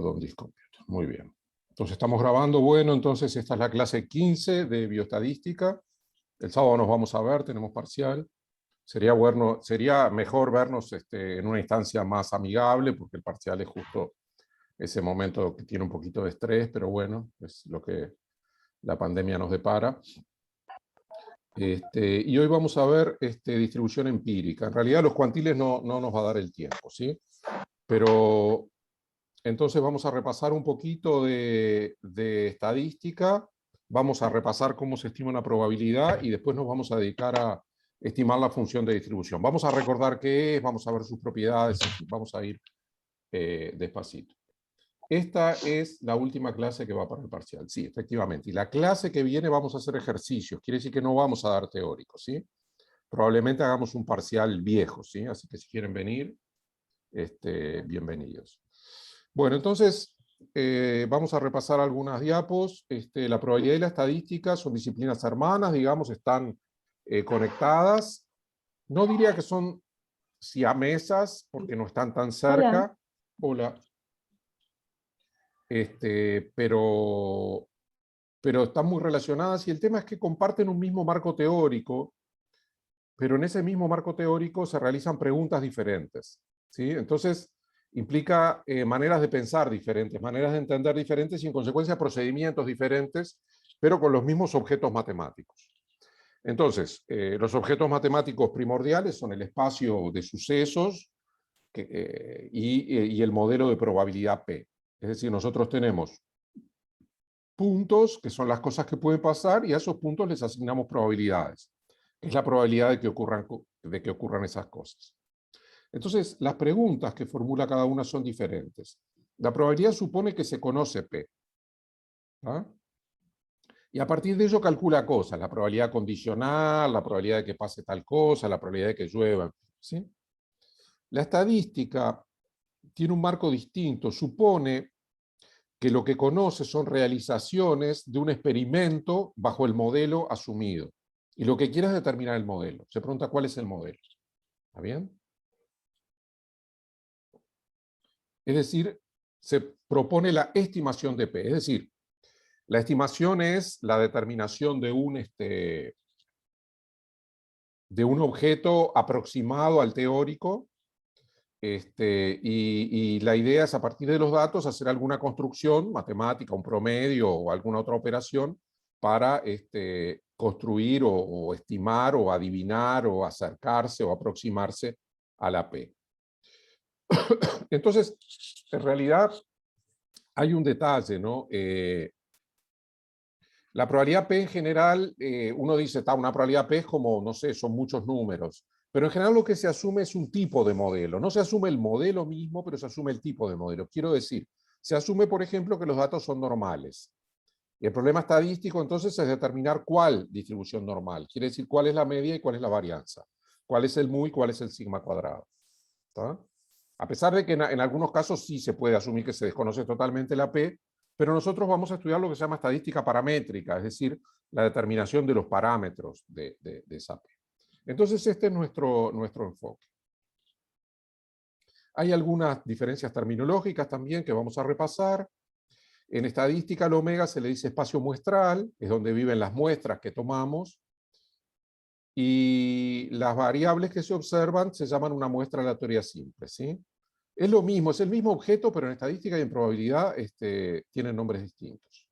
on this computer. Muy bien. Entonces estamos grabando. Bueno, entonces esta es la clase 15 de bioestadística. El sábado nos vamos a ver, tenemos parcial. Sería mejor vernos en una instancia más amigable, porque el parcial es justo ese momento que tiene un poquito de estrés, pero bueno, es lo que la pandemia nos depara. Y hoy vamos a ver distribución empírica. En realidad los cuantiles no nos va a dar el tiempo, ¿sí? Pero entonces vamos a repasar un poquito de estadística, vamos a repasar cómo se estima una probabilidad y después nos vamos a dedicar a estimar la función de distribución. Vamos a recordar qué es, vamos a ver sus propiedades, vamos a ir despacito. Esta es la última clase que va para el parcial, sí, efectivamente. Y la clase que viene vamos a hacer ejercicios, quiere decir que no vamos a dar teóricos, ¿sí? Probablemente hagamos un parcial viejo, ¿sí? Así que si quieren venir, bienvenidos. Bueno, entonces vamos a repasar algunas diapos. La probabilidad y la estadística son disciplinas hermanas, digamos, están conectadas. No diría que son siamesas, porque no están tan cerca. Hola. Pero están muy relacionadas y el tema es que comparten un mismo marco teórico, pero en ese mismo marco teórico se realizan preguntas diferentes, ¿sí? Entonces implica maneras de pensar diferentes, maneras de entender diferentes y en consecuencia procedimientos diferentes, pero con los mismos objetos matemáticos. Entonces, los objetos matemáticos primordiales son el espacio de sucesos y el modelo de probabilidad P. Es decir, nosotros tenemos puntos, que son las cosas que pueden pasar, y a esos puntos les asignamos probabilidades. Es la probabilidad de que ocurran esas cosas. Entonces, las preguntas que formula cada una son diferentes. La probabilidad supone que se conoce P. ¿Ah? Y a partir de ello calcula cosas, la probabilidad condicional, la probabilidad de que pase tal cosa, la probabilidad de que llueva, ¿sí? La estadística tiene un marco distinto, supone que lo que conoce son realizaciones de un experimento bajo el modelo asumido. Y lo que quiere es determinar el modelo. Se pregunta cuál es el modelo. ¿Está bien? Es decir, se propone la estimación de P. Es decir, la estimación es la determinación de un objeto aproximado al teórico. Y la idea es a partir de los datos hacer alguna construcción matemática, un promedio o alguna otra operación para construir o estimar o adivinar o acercarse o aproximarse a la P. Entonces, en realidad hay un detalle, ¿no? La probabilidad P en general, uno dice, una probabilidad P es como, no sé, son muchos números. Pero en general lo que se asume es un tipo de modelo. No se asume el modelo mismo, pero se asume el tipo de modelo. Quiero decir, se asume, por ejemplo, que los datos son normales. Y el problema estadístico, entonces, es determinar cuál distribución normal. Quiere decir cuál es la media y cuál es la varianza. Cuál es el mu y cuál es el sigma cuadrado. ¿Está? A pesar de que en algunos casos sí se puede asumir que se desconoce totalmente la P, pero nosotros vamos a estudiar lo que se llama estadística paramétrica, es decir, la determinación de los parámetros de esa P. Entonces, este es nuestro enfoque. Hay algunas diferencias terminológicas también que vamos a repasar. En estadística, al omega se le dice espacio muestral, es donde viven las muestras que tomamos, y las variables que se observan se llaman una muestra aleatoria simple, ¿sí? Es lo mismo, es el mismo objeto, pero en estadística y en probabilidad tienen nombres distintos.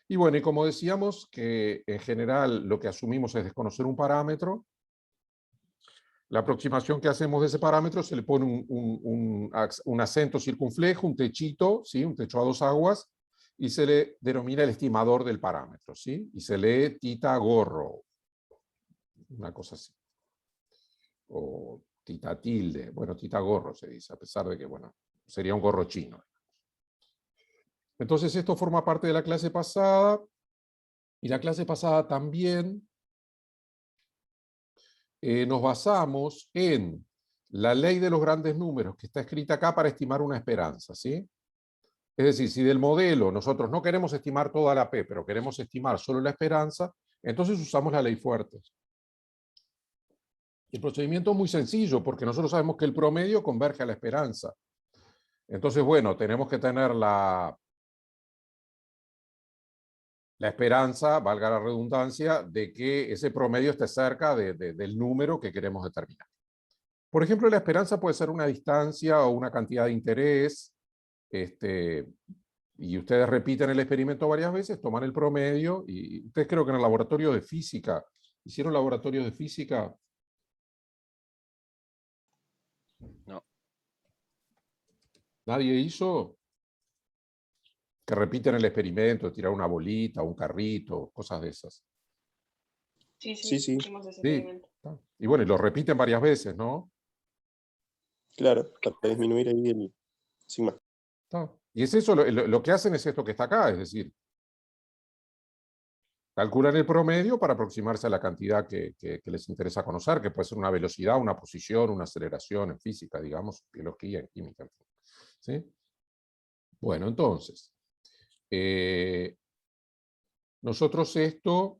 Y bueno, y como decíamos, que en general lo que asumimos es desconocer un parámetro. La aproximación que hacemos de ese parámetro se le pone un acento circunflejo, un techito, ¿sí? Un techo a dos aguas, y se le denomina el estimador del parámetro, ¿sí? Y se lee tita gorro, una cosa así. O tita tilde, bueno, tita gorro se dice, a pesar de que, bueno, sería un gorro chino. Entonces esto forma parte de la clase pasada, y la clase pasada también nos basamos en la ley de los grandes números, que está escrita acá para estimar una esperanza, ¿sí? Es decir, si del modelo nosotros no queremos estimar toda la P, pero queremos estimar solo la esperanza, entonces usamos la ley fuerte. El procedimiento es muy sencillo, porque nosotros sabemos que el promedio converge a la esperanza. Entonces, bueno, tenemos que tener la esperanza, valga la redundancia, de que ese promedio esté cerca del número que queremos determinar. Por ejemplo, la esperanza puede ser una distancia o una cantidad de interés, y ustedes repiten el experimento varias veces, toman el promedio, y ustedes creo que en el laboratorio de física, ¿hicieron laboratorios de física? No. ¿Nadie hizo? Que repiten el experimento, tirar una bolita, un carrito, cosas de esas. Sí, Sí, sí, hicimos ese Sí. experimento. Y bueno, y lo repiten varias veces, ¿no? claro, para disminuir ahí el sigma. Y es eso, lo que hacen es esto que está acá, es decir, calculan el promedio para aproximarse a la cantidad que les interesa conocer, que puede ser una velocidad, una posición, una aceleración en física, digamos, biología, en química, en fin. ¿Sí? Bueno, entonces, nosotros esto,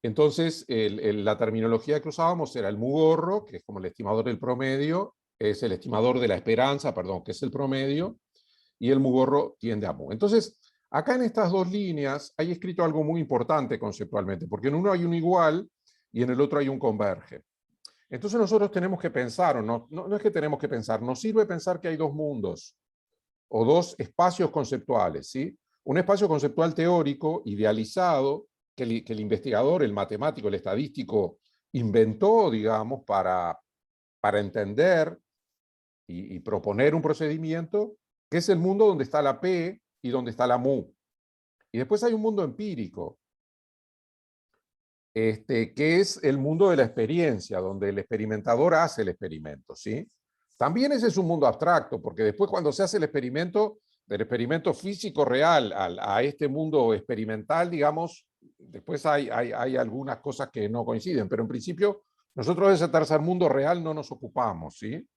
entonces la terminología que usábamos era el mu-gorro, que es como el estimador del promedio, es el estimador de la esperanza, perdón, que es el promedio, y el mu-gorro tiende a mu. Entonces, acá en estas dos líneas hay escrito algo muy importante conceptualmente, porque en uno hay un igual y en el otro hay un converge. Entonces nosotros tenemos que pensar, o no es que tenemos que pensar, nos sirve pensar que hay dos mundos o dos espacios conceptuales, ¿sí? Un espacio conceptual teórico, idealizado, que el investigador, el matemático, el estadístico inventó, digamos, para entender y proponer un procedimiento, que es el mundo donde está la P y donde está la mu. Y después hay un mundo empírico, que es el mundo de la experiencia, donde el experimentador hace el experimento, ¿sí? También ese es un mundo abstracto, porque después cuando se hace el experimento, del experimento físico real a este mundo experimental, digamos, después hay algunas cosas que no coinciden, pero en principio nosotros de ese tercer mundo real no nos ocupamos, ¿sí?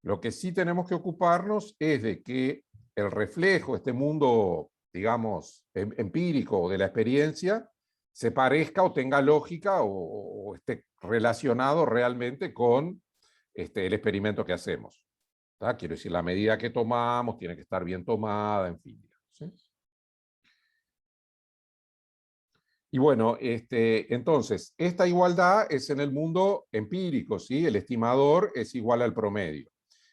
Lo que sí tenemos que ocuparnos es de que el reflejo, este mundo, digamos, empírico de la experiencia, se parezca o tenga lógica o esté relacionado realmente con el experimento que hacemos. ¿Tá? Quiero decir, la medida que tomamos tiene que estar bien tomada, en fin. ¿Sí? Y bueno, entonces, esta igualdad es en el mundo empírico, ¿sí? El estimador es igual al promedio.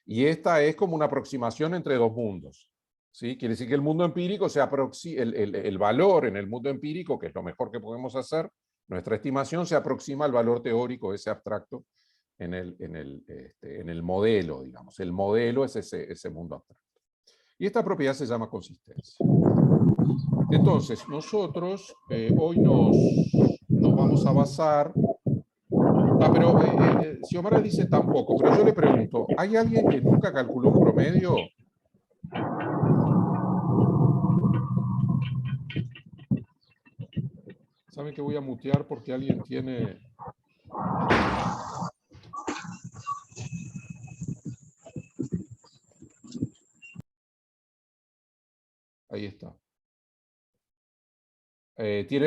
Y esta es como una aproximación entre dos mundos, ¿sí? Quiere decir que el mundo empírico el valor en el mundo empírico, que es lo mejor que podemos hacer, nuestra estimación se aproxima al valor teórico, ese abstracto, en el modelo, digamos. El modelo es ese mundo abstracto. Y esta propiedad se llama consistencia. Entonces, nosotros hoy nos vamos a basar. Pero Xiomara dice tampoco, pero yo le pregunto, ¿hay alguien que nunca calculó un promedio? ¿Saben que voy a mutear porque alguien tiene... Ahí está.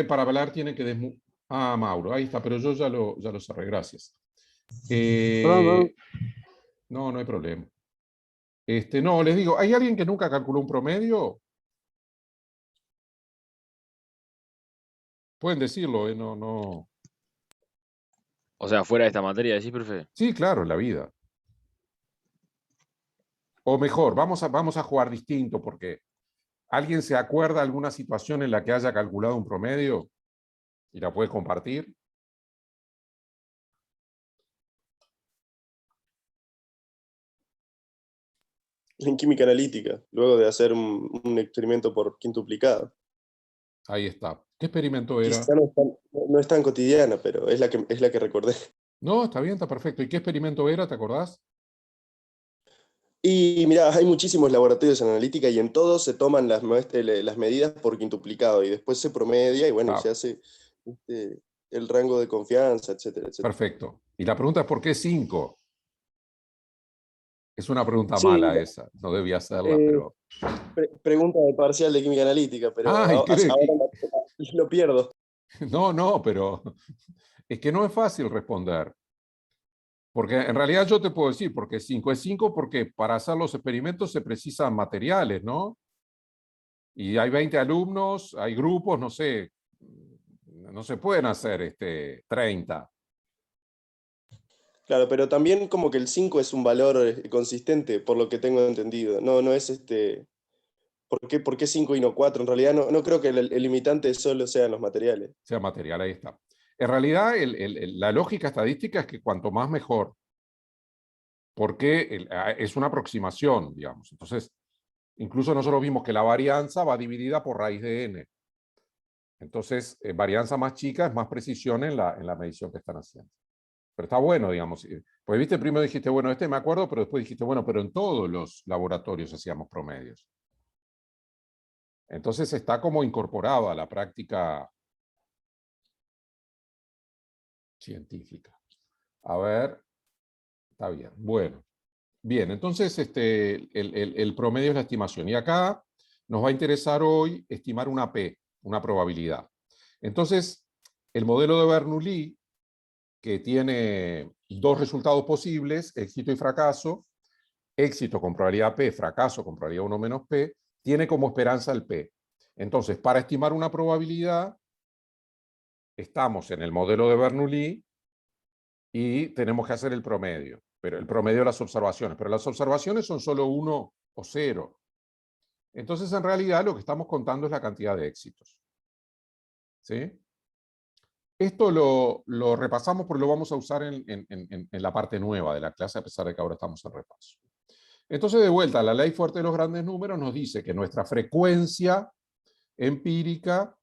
Para hablar tiene que desmutear. Ah, Mauro, ahí está, pero yo ya lo cerré, gracias. No, no hay problema. No, les digo, ¿hay alguien que nunca calculó un promedio? Pueden decirlo, no. O sea, fuera de esta materia, decís, profe. Sí, claro, en la vida. O mejor, vamos a jugar distinto, porque ¿alguien se acuerda de alguna situación en la que haya calculado un promedio y la puede compartir? En química analítica, luego de hacer un experimento por quintuplicado. Ahí está. ¿Qué experimento era? Quizá no es tan cotidiana, pero es la que recordé. No, está bien, está perfecto. ¿Y qué experimento era? ¿Te acordás? Y mirá, hay muchísimos laboratorios en analítica y en todos se toman las medidas por quintuplicado y después se promedia y bueno, y se hace el rango de confianza, etcétera, etcétera. Perfecto. Y la pregunta es ¿por qué 5? Es una pregunta Sí, mala esa. No debía hacerla, pero... pregunta de parcial de química analítica, pero Ay, ahora lo pierdo. No, pero es que no es fácil responder. Porque en realidad yo te puedo decir, porque 5 es 5, porque para hacer los experimentos se precisan materiales, ¿no? Y hay 20 alumnos, hay grupos, no sé, no se pueden hacer 30. Claro, pero también como que el 5 es un valor consistente, por lo que tengo entendido. No, no es ¿por qué 5 y no 4? En realidad no creo que el limitante solo sean los materiales. Sea material, ahí está. En realidad, la lógica estadística es que cuanto más mejor, porque es una aproximación, digamos. Entonces, incluso nosotros vimos que la varianza va dividida por raíz de n. Entonces, varianza más chica es más precisión en la medición que están haciendo. Pero está bueno, digamos. Pues viste, primero dijiste, bueno, me acuerdo, pero después dijiste, bueno, pero en todos los laboratorios hacíamos promedios. Entonces está como incorporado a la práctica científica. A ver, está bien. Bueno, bien, entonces el promedio es la estimación. Y acá nos va a interesar hoy estimar una P, una probabilidad. Entonces, el modelo de Bernoulli, que tiene dos resultados posibles, éxito y fracaso, éxito con probabilidad P, fracaso con probabilidad 1 menos P, tiene como esperanza el P. Entonces, para estimar una probabilidad, estamos en el modelo de Bernoulli y tenemos que hacer el promedio, pero el promedio de las observaciones. Pero las observaciones son solo 1 o 0. Entonces, en realidad, lo que estamos contando es la cantidad de éxitos. ¿Sí? Esto lo repasamos porque lo vamos a usar en la parte nueva de la clase, a pesar de que ahora estamos en repaso. Entonces, de vuelta, la ley fuerte de los grandes números nos dice que nuestra frecuencia empírica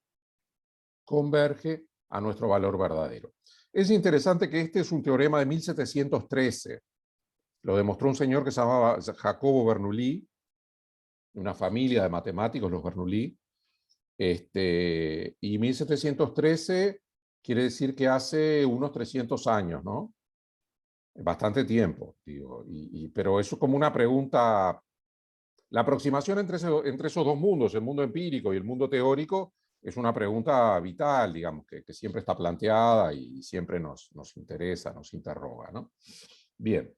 converge a nuestro valor verdadero. Es interesante que este es un teorema de 1713. Lo demostró un señor que se llamaba Jacobo Bernoulli, una familia de matemáticos, los Bernoulli. Y 1713 quiere decir que hace unos 300 años, ¿no? Bastante tiempo, digo. Pero eso es como una pregunta. La aproximación entre esos dos mundos, el mundo empírico y el mundo teórico, es una pregunta vital, digamos, que siempre está planteada y siempre nos interesa, nos interroga, ¿no? Bien.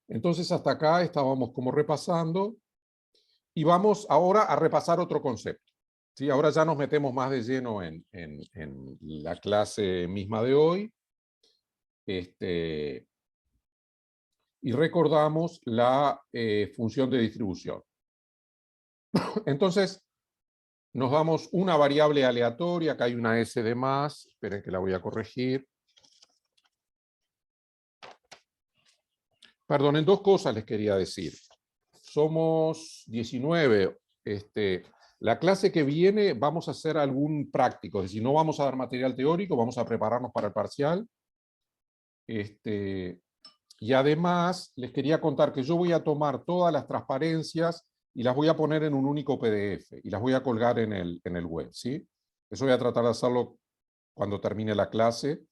Entonces, hasta acá estábamos como repasando y vamos ahora a repasar otro concepto. ¿Sí? Ahora ya nos metemos más de lleno en la clase misma de hoy. Y recordamos la función de distribución. Entonces, nos damos una variable aleatoria, acá hay una S de más, esperen que la voy a corregir. Perdonen, dos cosas les quería decir. Somos 19. La clase que viene vamos a hacer algún práctico, es decir, no vamos a dar material teórico, vamos a prepararnos para el parcial. Y además, les quería contar que yo voy a tomar todas las transparencias y las voy a poner en un único PDF y las voy a colgar en el web, ¿sí? Eso voy a tratar de hacerlo cuando termine la clase.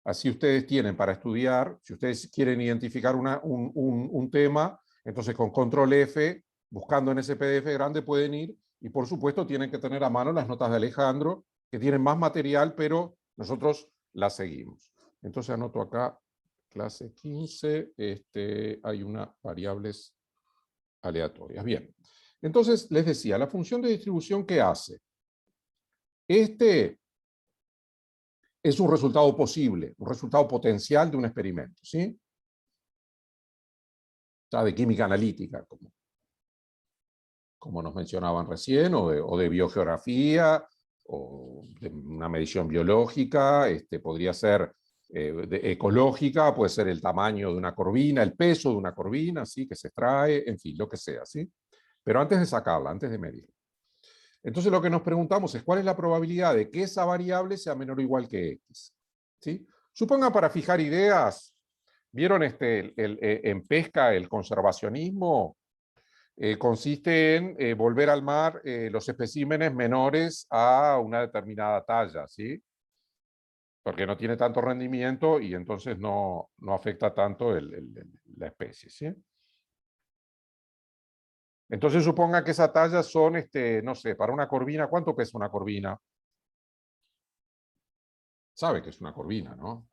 Así ustedes tienen para estudiar, si ustedes quieren identificar un tema, entonces con control F, buscando en ese PDF grande pueden ir y por supuesto tienen que tener a mano las notas de Alejandro, que tienen más material, pero nosotros las seguimos. Entonces anoto acá, clase 15, hay unas variables aleatorias. Bien, entonces les decía, la función de distribución, ¿qué hace? Es un resultado posible, un resultado potencial de un experimento, ¿sí? O sea, de química analítica, como nos mencionaban recién, o de biogeografía, o de una medición biológica, podría ser ecológica, puede ser el tamaño de una corvina, el peso de una corvina, ¿sí? Que se extrae, en fin, lo que sea, ¿sí? Pero antes de sacarla, antes de medirla. Entonces lo que nos preguntamos es cuál es la probabilidad de que esa variable sea menor o igual que X. ¿Sí? Supongan, para fijar ideas, ¿vieron en pesca el conservacionismo? Consiste en volver al mar los especímenes menores a una determinada talla, ¿sí? Porque no tiene tanto rendimiento y entonces no afecta tanto la especie, ¿sí? Entonces suponga que esa talla son, no sé, para una corvina, ¿cuánto pesa una corvina? Sabe que es una corvina, ¿no?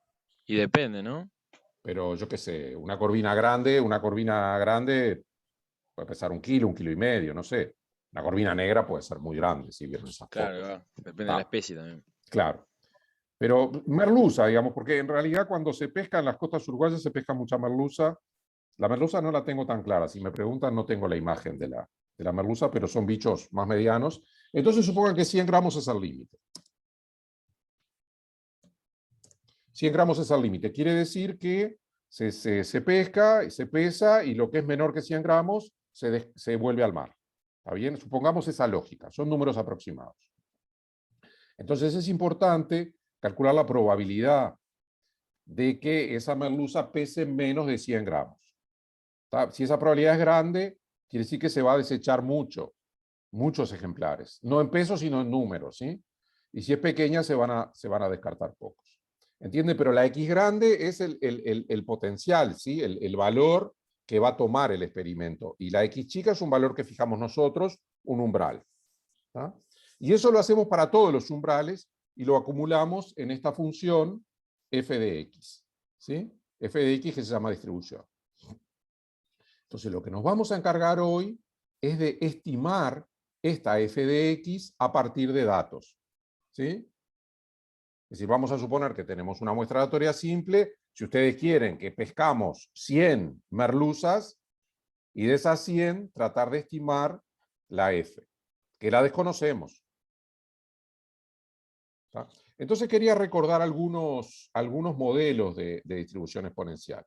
Y depende, ¿no? Pero yo qué sé, una corvina grande puede pesar 1 kilo, 1,5 kilos, no sé. Una corvina negra puede ser muy grande, si vieron esas Claro, fotos. claro. Depende de la especie también. Claro. Pero merluza, digamos, porque en realidad cuando se pesca en las costas uruguayas se pesca mucha merluza. La merluza no la tengo tan clara. Si me preguntan, no tengo la imagen de la merluza, pero son bichos más medianos. Entonces supongan que 100 gramos es el límite. 100 gramos es el límite. Quiere decir que se pesca, se pesa y lo que es menor que 100 gramos se vuelve al mar. ¿Está bien? Supongamos esa lógica. Son números aproximados. Entonces es importante calcular la probabilidad de que esa merluza pese menos de 100 gramos. ¿Está? Si esa probabilidad es grande, quiere decir que se va a desechar muchos ejemplares. No en peso, sino en números, ¿sí? Y si es pequeña, se van a descartar pocos. ¿Entiende? Pero la X grande es el potencial, ¿sí? El valor que va a tomar el experimento. Y la X chica es un valor que fijamos nosotros, un umbral. ¿Tá? Y eso lo hacemos para todos los umbrales y lo acumulamos en esta función f de x. ¿Sí? F de x que se llama distribución. Entonces lo que nos vamos a encargar hoy es de estimar esta f de x a partir de datos. ¿Sí? Es decir, vamos a suponer que tenemos una muestra aleatoria simple. Si ustedes quieren que pescamos 100 merluzas y de esas 100 tratar de estimar la f, que la desconocemos. ¿Tá? Entonces quería recordar algunos modelos de distribución exponencial.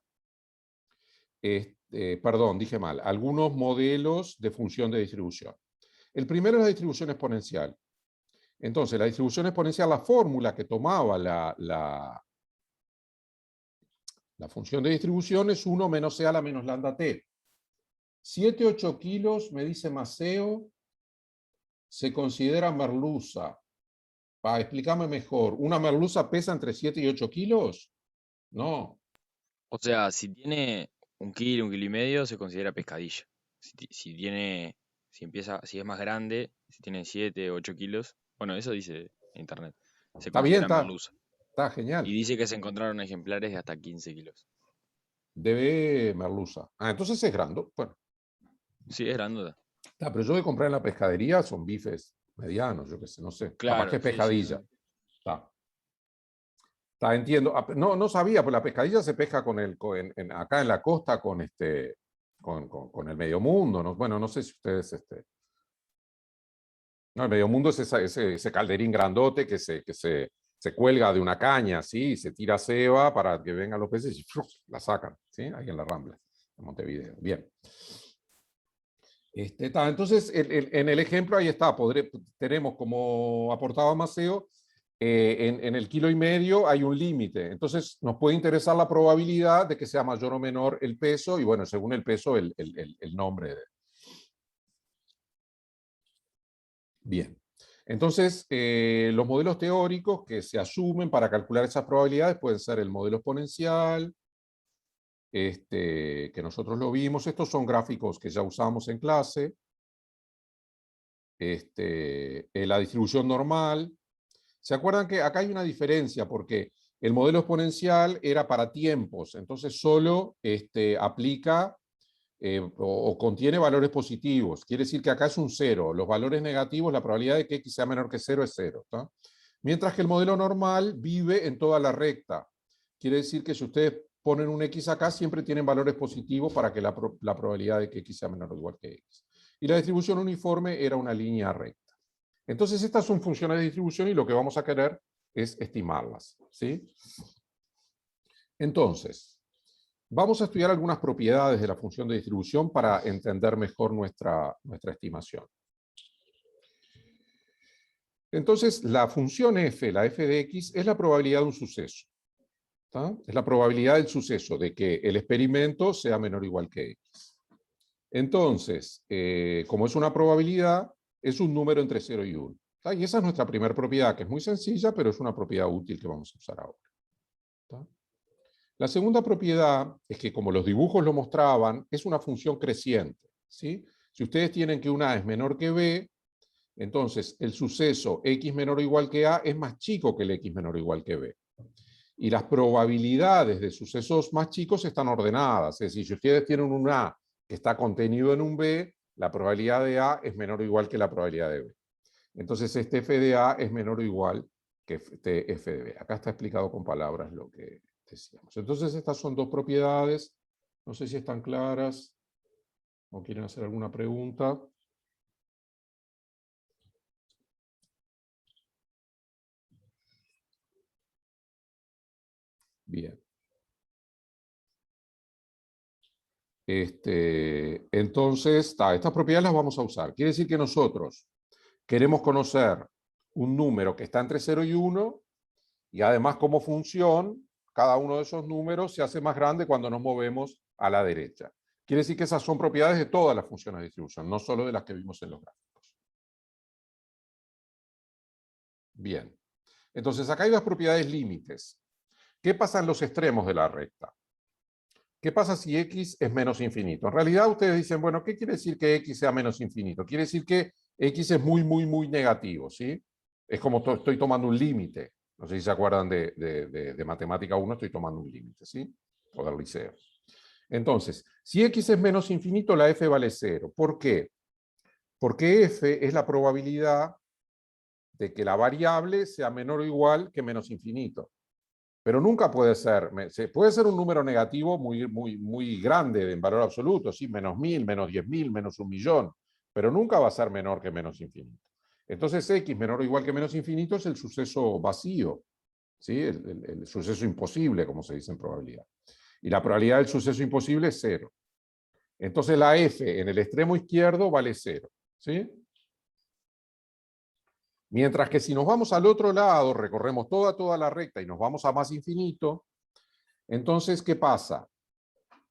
Perdón, dije mal. Algunos modelos de función de distribución. El primero es la distribución exponencial. Entonces, la distribución exponencial, la fórmula que tomaba la función de distribución es 1 menos c a la menos lambda t. 7, 8 kilos, me dice Maceo, se considera merluza. Explícame mejor. ¿Una merluza pesa entre 7 y 8 kilos? No. O sea, si tiene 1 kilo, 1,5 kilos, se considera pescadillo. Si es más grande, si tiene 7, 8 kilos, bueno, eso dice internet, se Está bien, considera merluza. está genial. Y dice que se encontraron ejemplares de hasta 15 kilos. Debe merluza. Entonces es grande. Bueno. Sí, es grandota. Pero yo de comprar en la pescadería son bifes medianos, yo qué sé, no sé. Capaz que Claro, es sí, pescadilla. Entiendo. No sabía, pues la pescadilla se pesca acá en la costa con el medio mundo. ¿No? Bueno, no sé si ustedes no, el medio mundo es ese calderín grandote que se cuelga de una caña, ¿sí? Y se tira ceba para que vengan los peces y ¡fuf! La sacan, ¿sí? Ahí en la Rambla, en Montevideo. Bien. Entonces, en el ejemplo ahí está, tenemos como aportaba Maceo, en el 1,5 kilos hay un límite. Entonces, nos puede interesar la probabilidad de que sea mayor o menor el peso, y bueno, según el peso, el nombre. Bien. Entonces, los modelos teóricos que se asumen para calcular esas probabilidades pueden ser el modelo exponencial, que nosotros lo vimos. Estos son gráficos que ya usamos en clase. La distribución normal. ¿Se acuerdan que acá hay una diferencia? Porque el modelo exponencial era para tiempos, entonces solo aplica o contiene valores positivos. Quiere decir que acá es un 0. Los valores negativos, la probabilidad de que x sea menor que 0 es 0. ¿Tá? Mientras que el modelo normal vive en toda la recta. Quiere decir que si ustedes ponen un x acá, siempre tienen valores positivos para que la probabilidad de que x sea menor o igual que x. Y la distribución uniforme era una línea recta. Entonces, estas son funciones de distribución y lo que vamos a querer es estimarlas. ¿Sí? Entonces, vamos a estudiar algunas propiedades de la función de distribución para entender mejor nuestra estimación. Entonces, la función f, la f de x, es la probabilidad de un suceso. ¿Tá? Es la probabilidad del suceso, de que el experimento sea menor o igual que x. Entonces, como es una probabilidad, es un número entre 0 y 1. ¿Tá? Y esa es nuestra primera propiedad, que es muy sencilla, pero es una propiedad útil que vamos a usar ahora. ¿Tá? La segunda propiedad es que, como los dibujos lo mostraban, es una función creciente. ¿Sí? Si ustedes tienen que una A es menor que B, entonces el suceso x menor o igual que A es más chico que el x menor o igual que B. Y las probabilidades de sucesos más chicos están ordenadas. Es decir, si ustedes tienen un A que está contenido en un B, la probabilidad de A es menor o igual que la probabilidad de B. Entonces, este f de A es menor o igual que este f de B. Acá está explicado con palabras lo que decíamos. Entonces, estas son dos propiedades. No sé si están claras o quieren hacer alguna pregunta. Bien. Entonces, estas propiedades las vamos a usar. Quiere decir que nosotros queremos conocer un número que está entre 0 y 1 y además como función, cada uno de esos números se hace más grande cuando nos movemos a la derecha. Quiere decir que esas son propiedades de todas las funciones de distribución, no solo de las que vimos en los gráficos. Bien. Entonces, acá hay las propiedades límites. ¿Qué pasa en los extremos de la recta? ¿Qué pasa si x es menos infinito? En realidad ustedes dicen, bueno, ¿qué quiere decir que x sea menos infinito? Quiere decir que x es muy, muy, muy negativo, ¿sí? Es como estoy tomando un límite. No sé si se acuerdan de Matemática 1, estoy tomando un límite, ¿sí? O del liceo. Entonces, si x es menos infinito, la f vale 0. ¿Por qué? Porque f es la probabilidad de que la variable sea menor o igual que menos infinito. Pero nunca puede ser un número negativo muy, muy, muy grande en valor absoluto, ¿sí? Menos 1000, menos 10.000, menos 1.000.000, pero nunca va a ser menor que menos infinito. Entonces x menor o igual que menos infinito es el suceso vacío, ¿sí? El suceso imposible, como se dice en probabilidad. Y la probabilidad del suceso imposible es 0. Entonces la f en el extremo izquierdo vale 0, ¿sí? Mientras que si nos vamos al otro lado, recorremos toda la recta y nos vamos a más infinito, entonces, ¿qué pasa?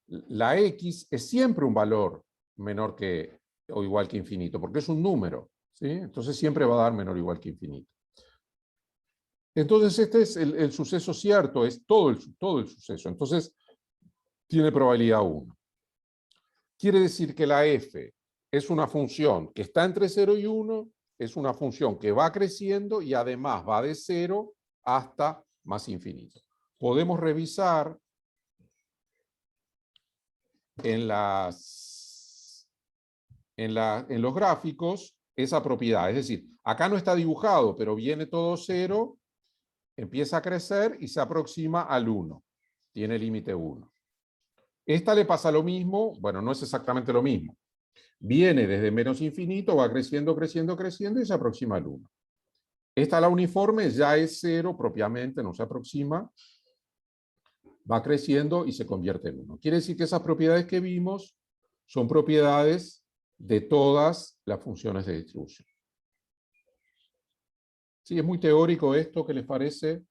La x es siempre un valor menor que o igual que infinito, porque es un número, ¿sí? Entonces siempre va a dar menor o igual que infinito. Entonces este es el suceso cierto, es todo el suceso. Entonces tiene probabilidad 1. Quiere decir que la f es una función que está entre 0 y 1, es una función que va creciendo y además va de 0 hasta más infinito. Podemos revisar en los gráficos esa propiedad. Es decir, acá no está dibujado, pero viene todo 0, empieza a crecer y se aproxima al 1. Tiene límite 1. Esta le pasa lo mismo, bueno, no es exactamente lo mismo. Viene desde menos infinito, va creciendo, creciendo, creciendo y se aproxima al 1. Esta, la uniforme, ya es 0 propiamente, no se aproxima, va creciendo y se convierte en 1. Quiere decir que esas propiedades que vimos son propiedades de todas las funciones de distribución. Sí, es muy teórico esto, ¿qué les parece?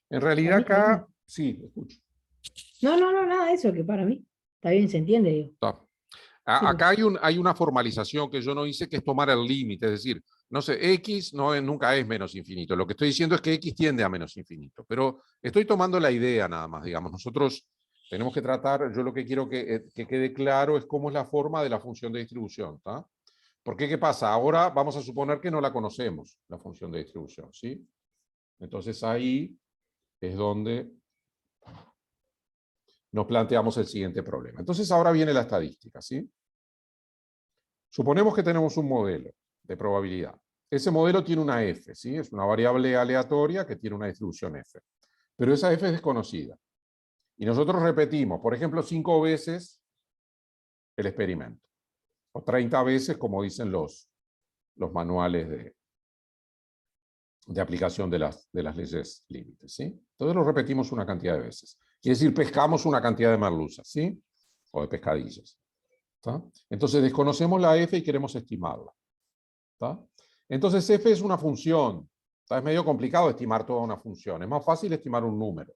En realidad acá, sí, escucho. No, nada de eso, que para mí está bien, se entiende, digo. Está. Acá hay una formalización que yo no hice, que es tomar el límite, es decir, no sé, x nunca es menos infinito. Lo que estoy diciendo es que x tiende a menos infinito, pero estoy tomando la idea nada más, digamos. Nosotros tenemos que tratar, yo lo que quiero que quede claro es cómo es la forma de la función de distribución, ¿tá? Porque, ¿qué pasa? Ahora vamos a suponer que no la conocemos, la función de distribución, ¿sí? Entonces ahí es donde nos planteamos el siguiente problema. Entonces ahora viene la estadística, ¿sí? Suponemos que tenemos un modelo de probabilidad. Ese modelo tiene una f, ¿sí? Es una variable aleatoria que tiene una distribución f. Pero esa f es desconocida. Y nosotros repetimos, por ejemplo, 5 veces el experimento. O 30 veces, como dicen los manuales de aplicación de las leyes límites, ¿sí? Entonces lo repetimos una cantidad de veces. Quiere decir, pescamos una cantidad de merluzas, ¿sí? O de pescadillas. ¿Tá? Entonces desconocemos la f y queremos estimarla. ¿Tá? Entonces f es una función. ¿Tá? Es medio complicado estimar toda una función. Es más fácil estimar un número.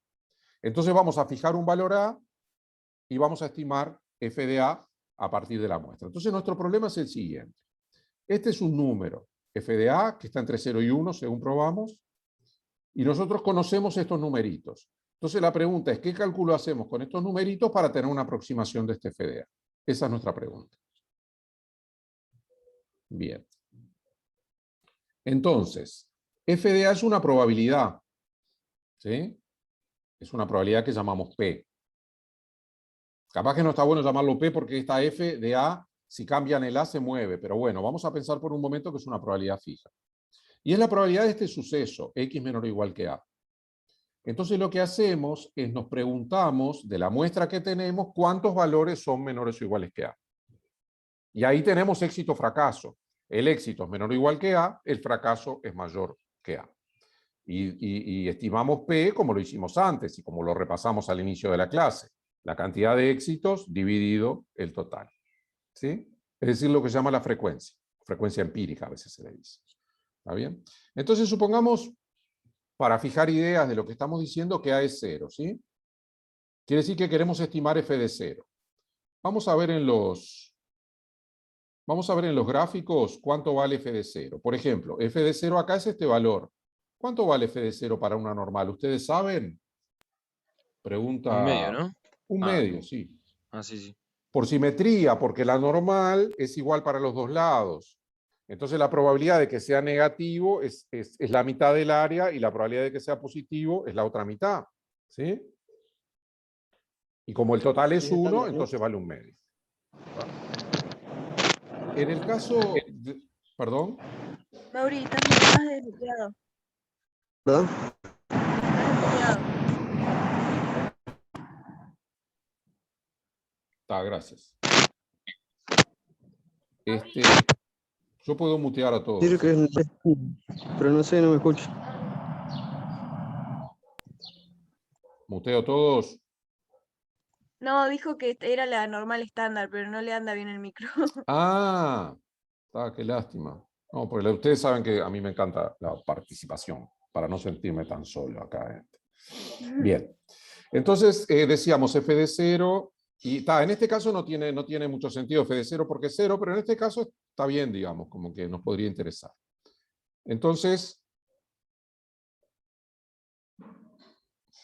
Entonces vamos a fijar un valor a y vamos a estimar f de a partir de la muestra. Entonces nuestro problema es el siguiente. Este es un número, f de a, que está entre 0 y 1, según probamos, y nosotros conocemos estos numeritos. Entonces la pregunta es, ¿qué cálculo hacemos con estos numeritos para tener una aproximación de este f de a? Esa es nuestra pregunta. Bien. Entonces, f de A es una probabilidad, ¿sí? Es una probabilidad que llamamos P. Capaz que no está bueno llamarlo P porque esta f de A, si cambian el A, se mueve. Pero bueno, vamos a pensar por un momento que es una probabilidad fija. Y es la probabilidad de este suceso, X menor o igual que A. Entonces lo que hacemos es nos preguntamos de la muestra que tenemos cuántos valores son menores o iguales que A. Y ahí tenemos éxito o fracaso. El éxito es menor o igual que A, el fracaso es mayor que A. Y estimamos P como lo hicimos antes y como lo repasamos al inicio de la clase. La cantidad de éxitos dividido el total. ¿Sí? Es decir, lo que se llama la frecuencia. Frecuencia empírica a veces se le dice. ¿Está bien? Entonces supongamos, para fijar ideas de lo que estamos diciendo, que A es 0. ¿Sí? Quiere decir que queremos estimar f de 0. Vamos a ver en los gráficos cuánto vale f de 0. Por ejemplo, f de 0 acá es este valor. ¿Cuánto vale f de 0 para una normal? ¿Ustedes saben? Pregunta... Un medio, ¿no? Un medio, sí. Ah, sí, sí. Por simetría, porque la normal es igual para los dos lados. Entonces la probabilidad de que sea negativo es la mitad del área y la probabilidad de que sea positivo es la otra mitad. ¿Sí? Y como el total es 1, entonces vale un medio. En el caso... ¿Perdón? Mauri, estás desbloqueado. ¿Perdón? Estás desbloqueado. Está, gracias. Yo puedo mutear a todos. Creo que pero no sé, no me escucho. Muteo a todos. No, dijo que era la normal estándar, pero no le anda bien el micro. Ah, qué lástima. No, porque ustedes saben que a mí me encanta la participación, para no sentirme tan solo acá. Bien. Entonces, decíamos f de 0, y en este caso no tiene mucho sentido f de 0 porque es 0, pero en este caso está bien, digamos, como que nos podría interesar. Entonces,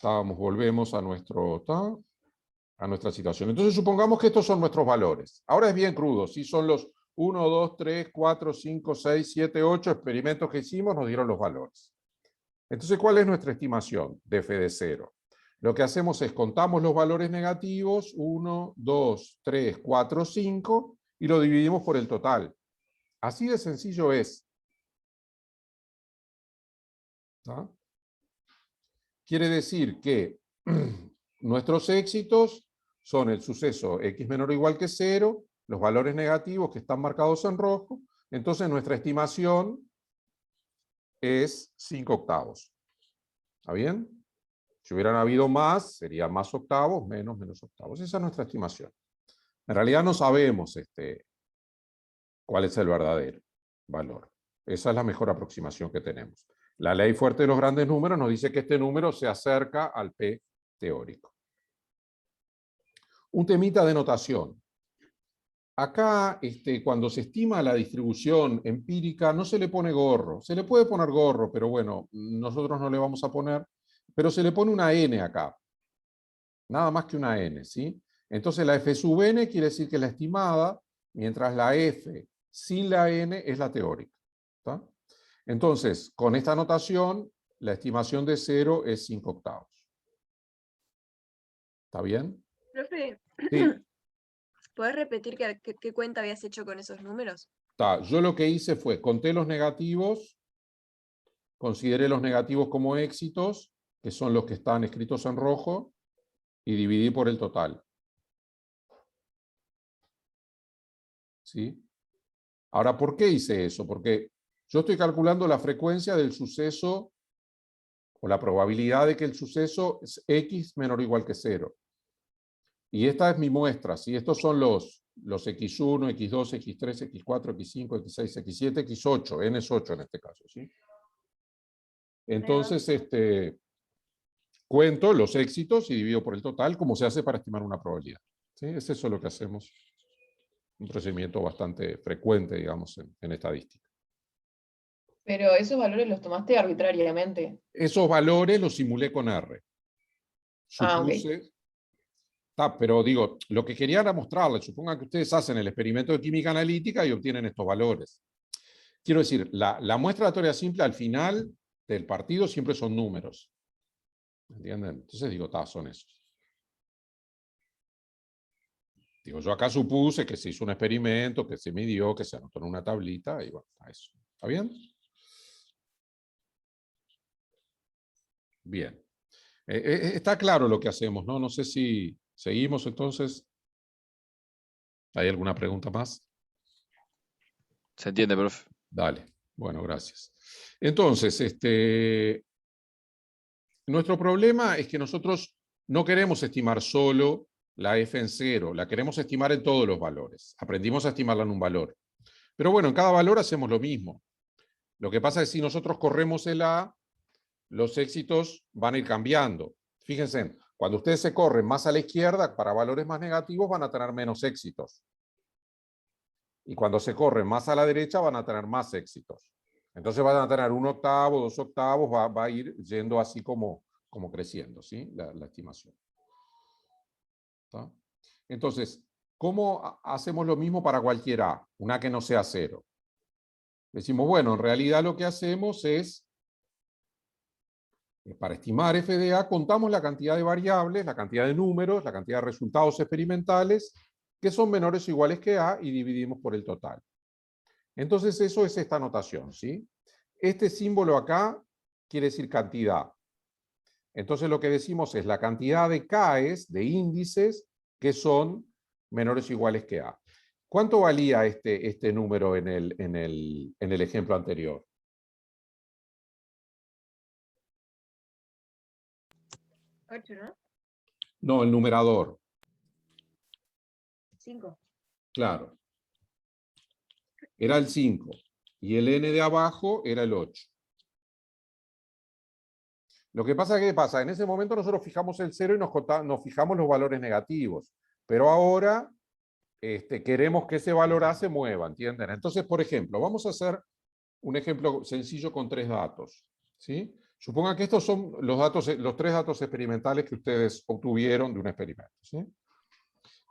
volvemos a nuestra situación. Entonces, supongamos que estos son nuestros valores. Ahora es bien crudo, si son los 1, 2, 3, 4, 5, 6, 7, 8 experimentos que hicimos, nos dieron los valores. Entonces, ¿cuál es nuestra estimación de f de 0? Lo que hacemos es contamos los valores negativos, 1, 2, 3, 4, 5, y lo dividimos por el total. Así de sencillo es. ¿Ah? Quiere decir que nuestros éxitos son el suceso x menor o igual que 0, los valores negativos que están marcados en rojo, entonces nuestra estimación es 5 octavos. ¿Está bien? Si hubieran habido más, sería más octavos, menos octavos. Esa es nuestra estimación. En realidad no sabemos cuál es el verdadero valor. Esa es la mejor aproximación que tenemos. La ley fuerte de los grandes números nos dice que este número se acerca al P teórico. Un temita de notación. Acá, cuando se estima la distribución empírica, no se le pone gorro. Se le puede poner gorro, pero bueno, nosotros no le vamos a poner. Pero se le pone una N acá. Nada más que una N, ¿sí? Entonces la F sub N quiere decir que es la estimada, mientras la F sin la N es la teórica. ¿Está? Entonces, con esta notación, la estimación de 0 es 5 octavos. ¿Está bien? Profe, Sí. ¿podés repetir qué cuenta habías hecho con esos números? Está. Yo lo que hice fue, conté los negativos, consideré los negativos como éxitos, que son los que están escritos en rojo, y dividí por el total. ¿Sí? Ahora, ¿por qué hice eso? Porque yo estoy calculando la frecuencia del suceso o la probabilidad de que el suceso es x menor o igual que 0. Y esta es mi muestra, ¿sí? Estos son los x1, x2, x3, x4, x5, x6, x7, x8, n es 8 en este caso, ¿sí? Entonces, cuento los éxitos y divido por el total, como se hace para estimar una probabilidad. ¿Sí? Es eso lo que hacemos. Un procedimiento bastante frecuente, digamos, en estadística. Pero esos valores los tomaste arbitrariamente. Esos valores los simulé con R. Ah, ok. Pero digo, lo que quería era mostrarles, supongan que ustedes hacen el experimento de química analítica y obtienen estos valores. Quiero decir, la muestra de teoría simple al final del partido siempre son números. ¿Entienden? Entonces digo, son esos. Digo, yo acá supuse que se hizo un experimento, que se midió, que se anotó en una tablita, y bueno, está eso. ¿Está bien? Bien. Está claro lo que hacemos, ¿no? No sé si seguimos entonces. ¿Hay alguna pregunta más? Se entiende, profe. Dale. Bueno, gracias. Entonces, nuestro problema es que nosotros no queremos estimar solo la F en cero, la queremos estimar en todos los valores. Aprendimos a estimarla en un valor. Pero bueno, en cada valor hacemos lo mismo. Lo que pasa es que si nosotros corremos el A, los éxitos van a ir cambiando. Fíjense, cuando ustedes se corren más a la izquierda, para valores más negativos van a tener menos éxitos. Y cuando se corren más a la derecha van a tener más éxitos. Entonces van a tener 1 octavo, 2 octavos, va a ir yendo así como creciendo, ¿sí? La estimación. ¿Está? Entonces, ¿cómo hacemos lo mismo para cualquier A? Una que no sea 0. Decimos, bueno, en realidad lo que hacemos es, para estimar f de A, contamos la cantidad de variables, la cantidad de números, la cantidad de resultados experimentales, que son menores o iguales que A, y dividimos por el total. Entonces eso es esta notación, ¿sí? Este símbolo acá quiere decir cantidad. Entonces lo que decimos es la cantidad de K's, de índices, que son menores o iguales que A. ¿Cuánto valía este número en el ejemplo anterior? 8, ¿no? No, el numerador. 5. Claro. Era el 5. Y el n de abajo era el 8. Lo que pasa es que pasa, en ese momento nosotros fijamos el 0 y nos fijamos los valores negativos. Pero ahora queremos que ese valor A se mueva, ¿entienden? Entonces, por ejemplo, vamos a hacer un ejemplo sencillo con 3 datos. ¿Sí? Supongan que estos son los 3 datos experimentales que ustedes obtuvieron de un experimento. ¿Sí?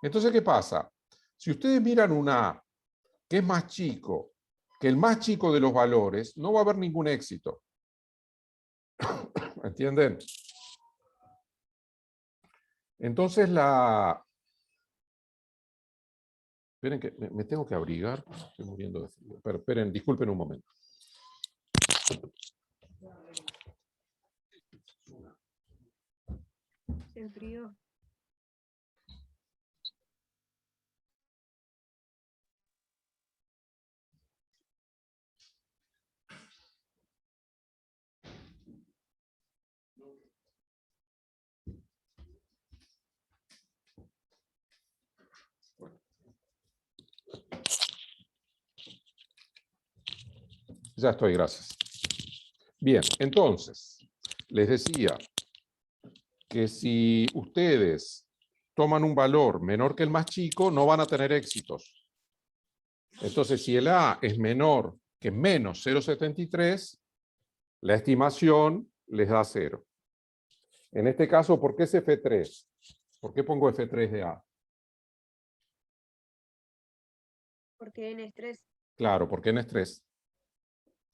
Entonces, ¿qué pasa? Si ustedes miran un A que es más chico que el más chico de los valores, no va a haber ningún éxito. ¿Entienden? Entonces Esperen que me tengo que abrigar, estoy muriendo de frío. Pero esperen, disculpen un momento. Se enfrió. Ya estoy, gracias. Bien, entonces, les decía que si ustedes toman un valor menor que el más chico, no van a tener éxitos. Entonces, si el A es menor que menos 0,73, la estimación les da 0. En este caso, ¿por qué es F3? ¿Por qué pongo F3 de A? Porque n es 3. Claro, porque N es 3.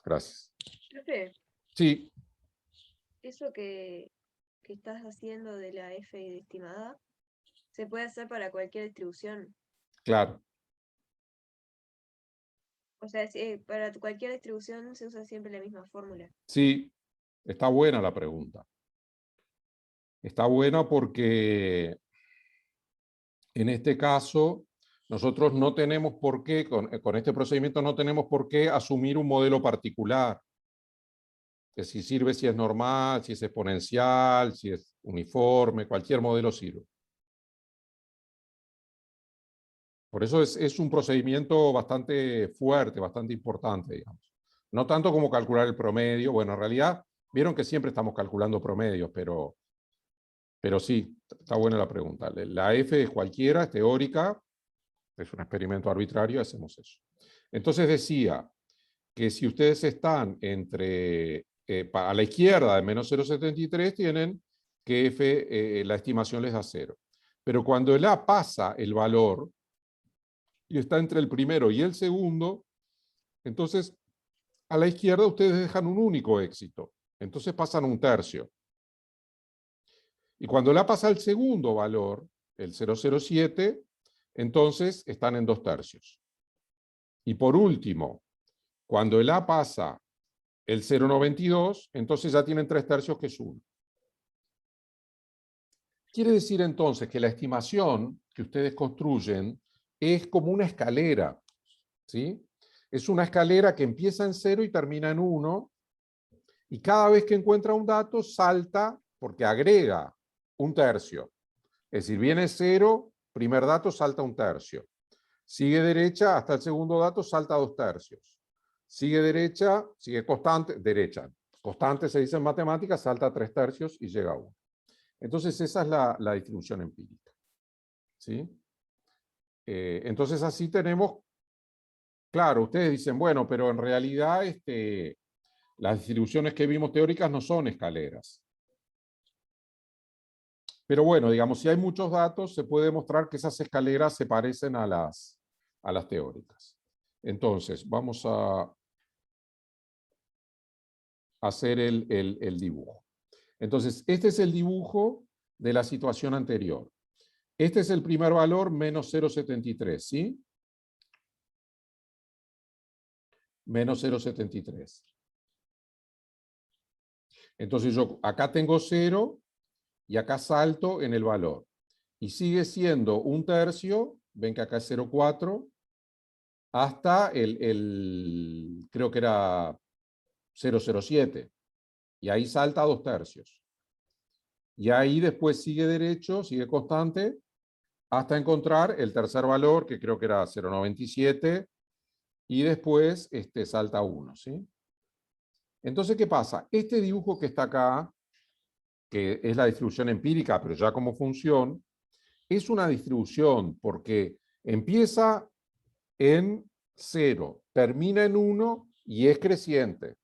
Gracias. Profe, Sí, eso que estás haciendo de la f estimada, se puede hacer para cualquier distribución. claro. O sea, para cualquier distribución se usa siempre la misma fórmula. Sí, está buena la pregunta. Está buena porque en este caso nosotros no tenemos por qué, con este procedimiento no tenemos por qué asumir un modelo particular. Que si sirve, si es normal, si es exponencial, si es uniforme, cualquier modelo sirve. Por eso es un procedimiento bastante fuerte, bastante importante, digamos. No tanto como calcular el promedio. Bueno, en realidad, vieron que siempre estamos calculando promedios, pero sí, está buena la pregunta. La F es cualquiera, es teórica, es un experimento arbitrario, hacemos eso. Entonces decía que si ustedes están a la izquierda de menos 0,73, tienen que F, la estimación les da 0. Pero cuando el A pasa el valor y está entre el primero y el segundo, entonces a la izquierda ustedes dejan un único éxito. Entonces pasan un tercio. Y cuando el A pasa al segundo valor, el 007, entonces están en 2 tercios. Y por último, cuando el A pasa el 0,92, entonces ya tienen 3 tercios, que es 1. Quiere decir entonces que la estimación que ustedes construyen es como una escalera, ¿sí? Es una escalera que empieza en 0 y termina en 1, y cada vez que encuentra un dato salta porque agrega un tercio. Es decir, viene 0, primer dato, salta un tercio. Sigue derecha hasta el segundo dato, salta 2 tercios. Sigue derecha, sigue constante, derecha. Constante se dice en matemáticas, salta 3 tercios y llega a 1. Entonces esa es la distribución empírica, ¿sí? Entonces así tenemos, claro, ustedes dicen, bueno, pero en realidad las distribuciones que vimos teóricas no son escaleras. Pero bueno, digamos, si hay muchos datos, se puede demostrar que esas escaleras se parecen a las teóricas. Entonces, vamos a hacer el dibujo. Entonces, este es el dibujo de la situación anterior. Este es el primer valor, menos 0,73, ¿sí? Menos 0,73. Entonces, yo acá tengo 0 y acá salto en el valor. Y sigue siendo un tercio, ven que acá es 0,4, hasta creo que era 0,07. Y ahí salta 2 tercios. Y ahí después sigue derecho, sigue constante, hasta encontrar el tercer valor, que creo que era 0,97, y después salta 1, ¿sí? Entonces, ¿qué pasa? Este dibujo que está acá, que es la distribución empírica, pero ya como función, es una distribución porque empieza en 0, termina en 1 y es creciente.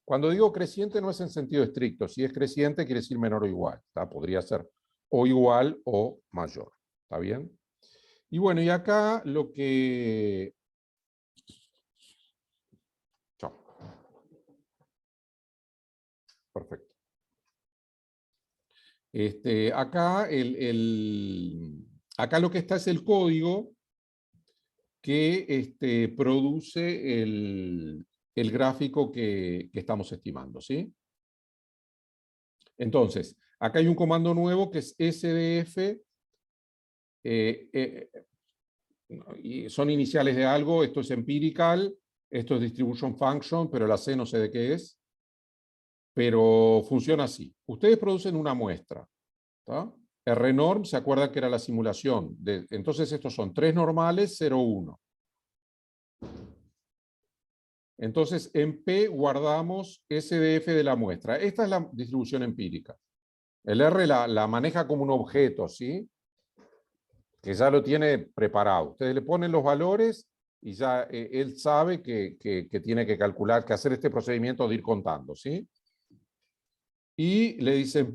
Cuando digo creciente no es en sentido estricto. Si es creciente quiere decir menor o igual. ¿Tá? Podría ser o igual o mayor. ¿Está bien? Y bueno, y acá lo que... Chao. Perfecto. Acá lo que está es el código que produce el gráfico que estamos estimando, ¿sí? Entonces, acá hay un comando nuevo que es SDF. Y son iniciales de algo, esto es empirical, esto es distribution function, pero la C no sé de qué es. Pero funciona así. Ustedes producen una muestra, ¿tá? Rnorm, ¿se acuerdan que era la simulación? Entonces estos son 3 normales, 0, 1. Entonces en P guardamos SDF de la muestra. Esta es la distribución empírica. El R la maneja como un objeto, ¿sí? Que ya lo tiene preparado. Ustedes le ponen los valores y ya él sabe que tiene que calcular, que hacer este procedimiento de ir contando, ¿sí? Y le dicen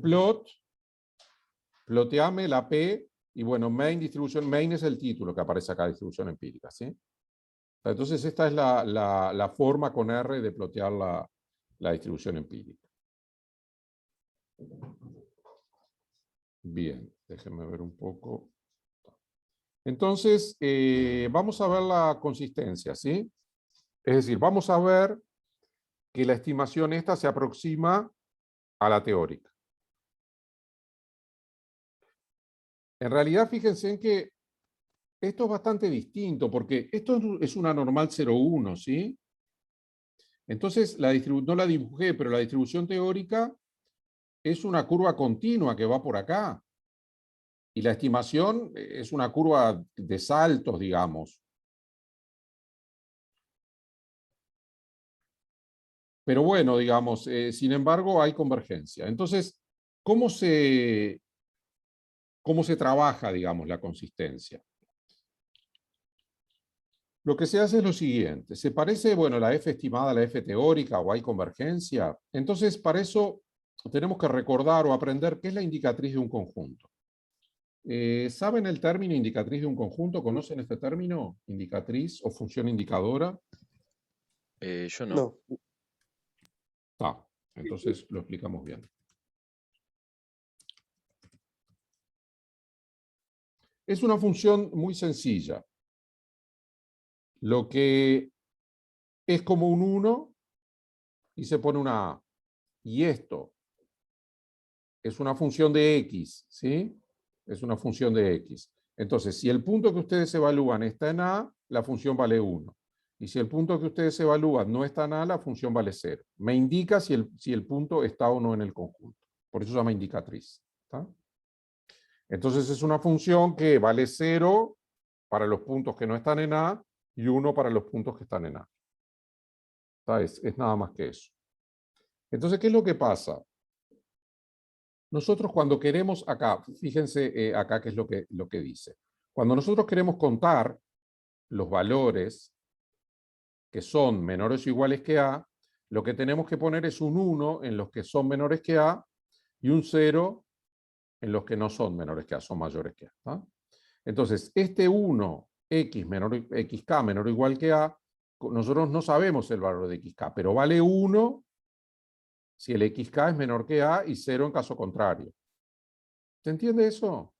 ploteame la P, y bueno, main distribución, main es el título que aparece acá, distribución empírica, ¿sí? Entonces esta es la forma con R de plotear la distribución empírica. Bien, déjenme ver un poco. Entonces, vamos a ver la consistencia, ¿sí? Es decir, vamos a ver que la estimación esta se aproxima a la teórica. En realidad, fíjense en que esto es bastante distinto, porque esto es una normal 0,1, ¿sí? Entonces, no la dibujé, pero la distribución teórica es una curva continua que va por acá. Y la estimación es una curva de saltos, digamos. Pero bueno, digamos, sin embargo, hay convergencia. Entonces, ¿cómo se trabaja, digamos, la consistencia? Lo que se hace es lo siguiente. ¿Se parece, bueno, la F estimada a la F teórica o hay convergencia? Entonces, para eso tenemos que recordar o aprender qué es la indicatriz de un conjunto. ¿Saben el término indicatriz de un conjunto? ¿Conocen este término? ¿Indicatriz o función indicadora? Yo no. No. Está. Entonces lo explicamos bien. Es una función muy sencilla. Lo que es como un 1 y se pone una A. Y esto es una función de X, ¿sí? Es una función de X. Entonces, si el punto que ustedes evalúan está en A, la función vale 1. Y si el punto que ustedes evalúan no está en A, la función vale 0. Me indica si el punto está o no en el conjunto. Por eso se llama indicatriz. ¿Está? Entonces es una función que vale 0 para los puntos que no están en A y 1 para los puntos que están en A. ¿Está? Es nada más que eso. Entonces, ¿qué es lo que pasa? Nosotros cuando queremos, acá, fíjense acá qué es lo que dice. Cuando nosotros queremos contar los valores que son menores o iguales que A, lo que tenemos que poner es un 1 en los que son menores que A y un 0 en los que no son menores que A, son mayores que A. ¿Ah? Entonces, este 1, X menor, XK menor o igual que A, nosotros no sabemos el valor de XK, pero vale 1 si el XK es menor que A y 0 en caso contrario. ¿Se entiende eso?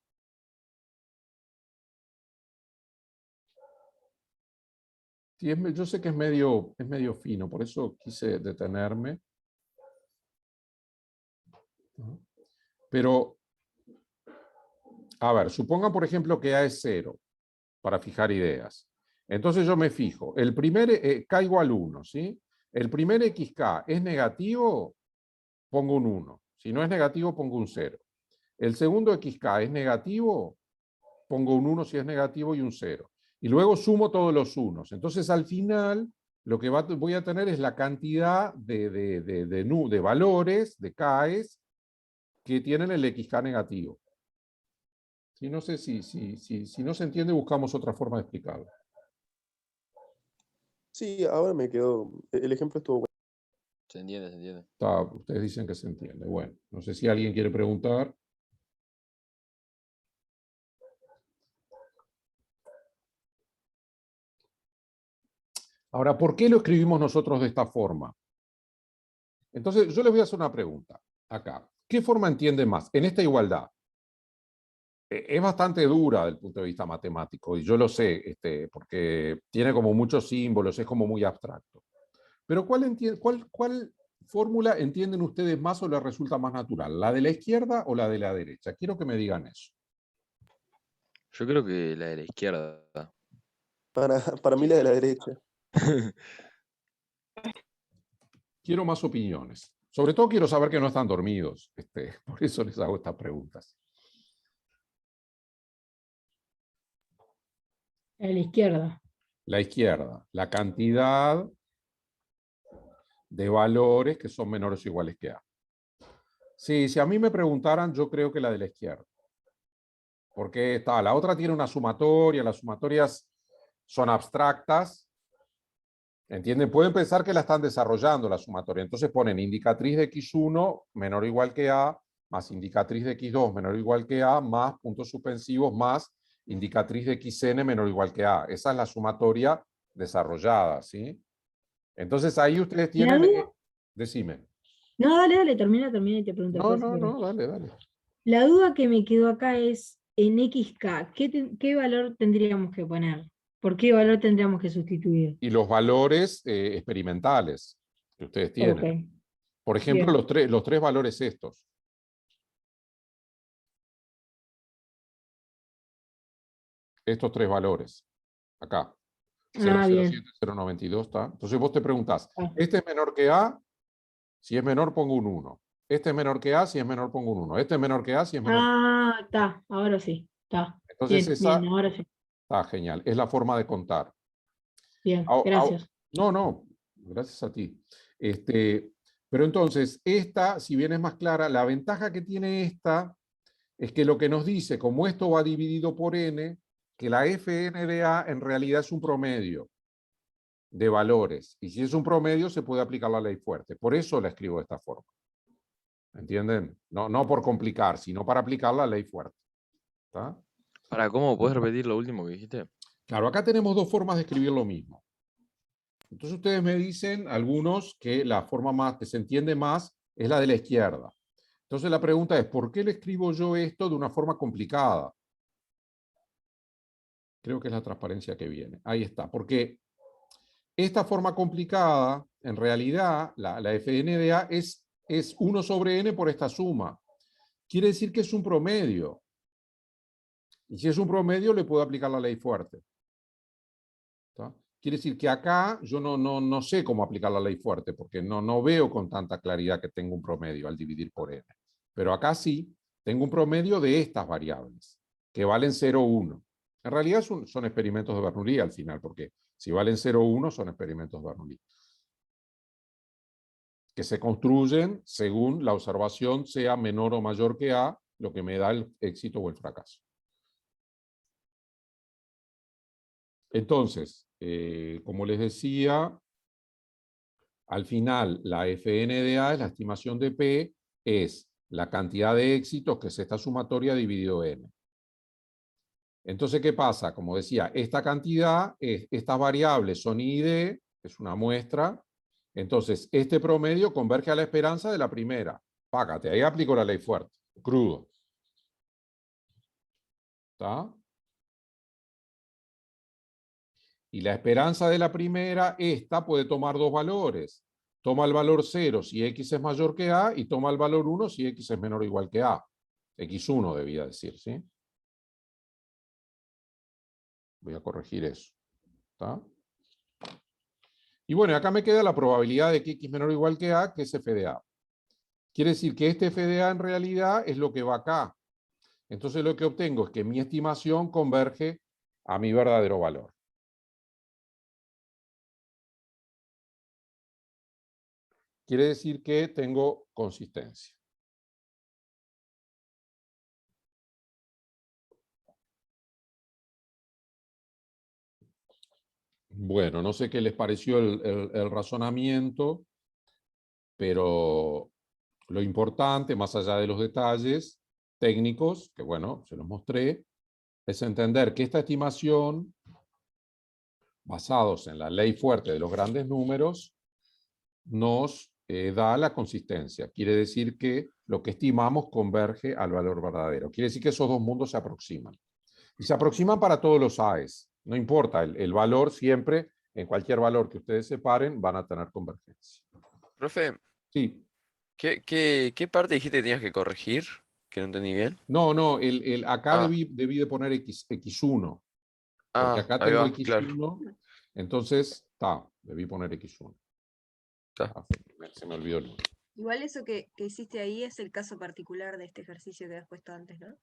Sí, yo sé que es medio fino, por eso quise detenerme. Pero, a ver, supongan por ejemplo que A es 0, para fijar ideas. Entonces yo me fijo, el primer, K igual 1, ¿sí? El primer XK es negativo, pongo un 1. Si no es negativo, pongo un 0. El segundo XK es negativo, pongo un 1 si es negativo y un 0. Y luego sumo todos los unos. Entonces al final lo que voy a tener es la cantidad de valores, de Ks, que tienen el XK negativo. Si no sé si no se entiende, buscamos otra forma de explicarlo. Sí, ahora me quedó. El ejemplo estuvo bueno. Se entiende, se entiende. Ustedes dicen que se entiende. Bueno, no sé si alguien quiere preguntar. Ahora, ¿por qué lo escribimos nosotros de esta forma? Entonces, yo les voy a hacer una pregunta acá. ¿Qué forma entiende más? En esta igualdad. Es bastante dura desde el punto de vista matemático, y yo lo sé, porque tiene como muchos símbolos, es como muy abstracto. Pero ¿cuál fórmula entienden ustedes más o les resulta más natural? ¿La de la izquierda o la de la derecha? Quiero que me digan eso. Yo creo que la de la izquierda. Para mí la de la derecha. Quiero más opiniones. Sobre todo quiero saber que no están dormidos. Por eso les hago estas preguntas. A la izquierda. La izquierda, la cantidad de valores que son menores o iguales que A. Sí, si a mí me preguntaran, yo creo que la de la izquierda. Porque la otra tiene una sumatoria, las sumatorias son abstractas. ¿Entienden? Pueden pensar que la están desarrollando la sumatoria. Entonces ponen indicatriz de X1 menor o igual que A, más indicatriz de X2 menor o igual que A, más puntos suspensivos, más indicatriz de Xn menor o igual que A. Esa es la sumatoria desarrollada, ¿sí? Entonces ahí ustedes tienen... decime. No, dale, termina y te pregunto después. No, dale. La duda que me quedó acá es, en XK, ¿qué valor tendríamos que poner? ¿Por qué valor tendríamos que sustituir? Y los valores experimentales que ustedes tienen. Okay. Por ejemplo, los tres valores estos. Estos tres valores. Acá. 007, 092, ¿está? Entonces vos te preguntás, ¿este es menor que A? Si es menor, pongo un 1. Este es menor que A, si es menor, pongo un 1. Este es menor que A, si es menor. Está, ahora sí, está. Entonces Bien, ahora sí. Está genial. Es la forma de contar. Bien, gracias. No, gracias a ti. Pero entonces, esta, si bien es más clara, la ventaja que tiene esta es que lo que nos dice, como esto va dividido por n, que la Fn de A en realidad es un promedio de valores. Y si es un promedio, se puede aplicar la ley fuerte. Por eso la escribo de esta forma. ¿Entienden? No por complicar, sino para aplicar la ley fuerte. ¿Está? ¿Cómo podés repetir lo último que dijiste? Claro, acá tenemos dos formas de escribir lo mismo. Entonces ustedes me dicen, algunos, que la forma más que se entiende más es la de la izquierda. Entonces la pregunta es, ¿por qué le escribo yo esto de una forma complicada? Creo que es la transparencia que viene. Ahí está, porque esta forma complicada, en realidad, la FNDA es 1 sobre n por esta suma. Quiere decir que es un promedio. Y si es un promedio, le puedo aplicar la ley fuerte. ¿Está? Quiere decir que acá yo no sé cómo aplicar la ley fuerte, porque no veo con tanta claridad que tengo un promedio al dividir por n. Pero acá sí, tengo un promedio de estas variables, que valen 0, 1. En realidad son experimentos de Bernoulli al final, porque si valen 0, 1 son experimentos de Bernoulli, que se construyen según la observación sea menor o mayor que A, lo que me da el éxito o el fracaso. Entonces, como les decía, al final la FNDA es la estimación de P, es la cantidad de éxitos, que es esta sumatoria dividido n. Entonces, ¿qué pasa? Como decía, esta cantidad, estas variables son I y D, es una muestra. Entonces, este promedio converge a la esperanza de la primera. Págate, ahí aplico la ley fuerte, crudo. ¿Está? Y la esperanza de la primera, esta puede tomar dos valores. Toma el valor 0 si X es mayor que A y toma el valor 1 si X es menor o igual que A. X1 debía decir, ¿sí? Voy a corregir eso. ¿Está? Y bueno, acá me queda la probabilidad de que X menor o igual que A, que es f de A. Quiere decir que este f de A en realidad es lo que va acá. Entonces lo que obtengo es que mi estimación converge a mi verdadero valor. Quiere decir que tengo consistencia. Bueno, no sé qué les pareció el razonamiento, pero lo importante, más allá de los detalles técnicos, que bueno, se los mostré, es entender que esta estimación, basados en la ley fuerte de los grandes números, nos da la consistencia. Quiere decir que lo que estimamos converge al valor verdadero. Quiere decir que esos dos mundos se aproximan. Y se aproximan para todos los AES. No importa, el valor siempre, en cualquier valor que ustedes separen, van a tener convergencia. Profe, Sí. ¿qué parte dijiste que tenías que corregir? Que no entendí bien. No, acá Ah. debí de poner X1. Porque Ah, acá ahí tengo va, X1, claro. entonces, debí poner X1. Está. Se me olvidó el número. Igual eso que hiciste ahí es el caso particular de este ejercicio que habías puesto antes, ¿no?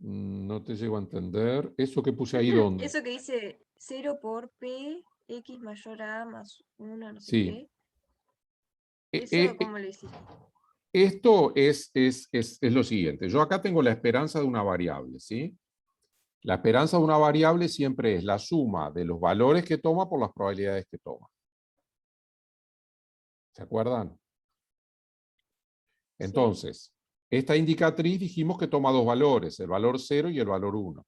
No te llego a entender. ¿Eso que puse ahí dónde? Eso que dice 0 por P, X mayor a más 1, no sé Sí. qué. Eh, ¿Eso eh, cómo lo hiciste? Esto es lo siguiente. Yo acá tengo la esperanza de una variable, ¿sí? La esperanza de una variable siempre es la suma de los valores que toma por las probabilidades que toma. ¿Se acuerdan? Entonces, esta indicatriz dijimos que toma dos valores, el valor 0 y el valor 1.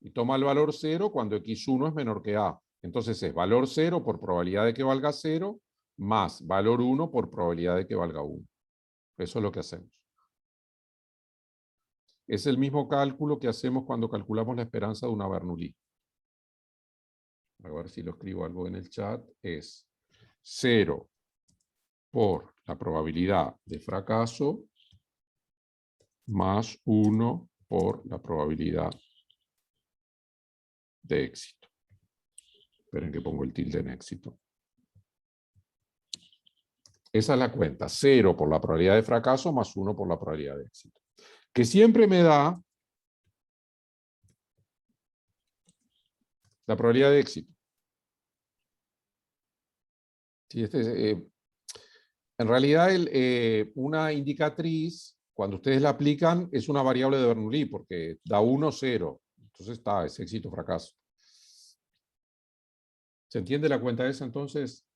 Y toma el valor 0 cuando X1 es menor que A. Entonces es valor 0 por probabilidad de que valga 0 más valor 1 por probabilidad de que valga 1. Eso es lo que hacemos. Es el mismo cálculo que hacemos cuando calculamos la esperanza de una Bernoulli. A ver si lo escribo algo en el chat. Es 0 por la probabilidad de fracaso más 1 por la probabilidad de éxito. Esperen que pongo el tilde en éxito. Esa es la cuenta. 0 por la probabilidad de fracaso más 1 por la probabilidad de éxito. Que siempre me da la probabilidad de éxito. Sí, en realidad, una indicatriz, cuando ustedes la aplican, es una variable de Bernoulli, porque da 1, 0. Entonces es éxito, fracaso. ¿Se entiende la cuenta esa entonces?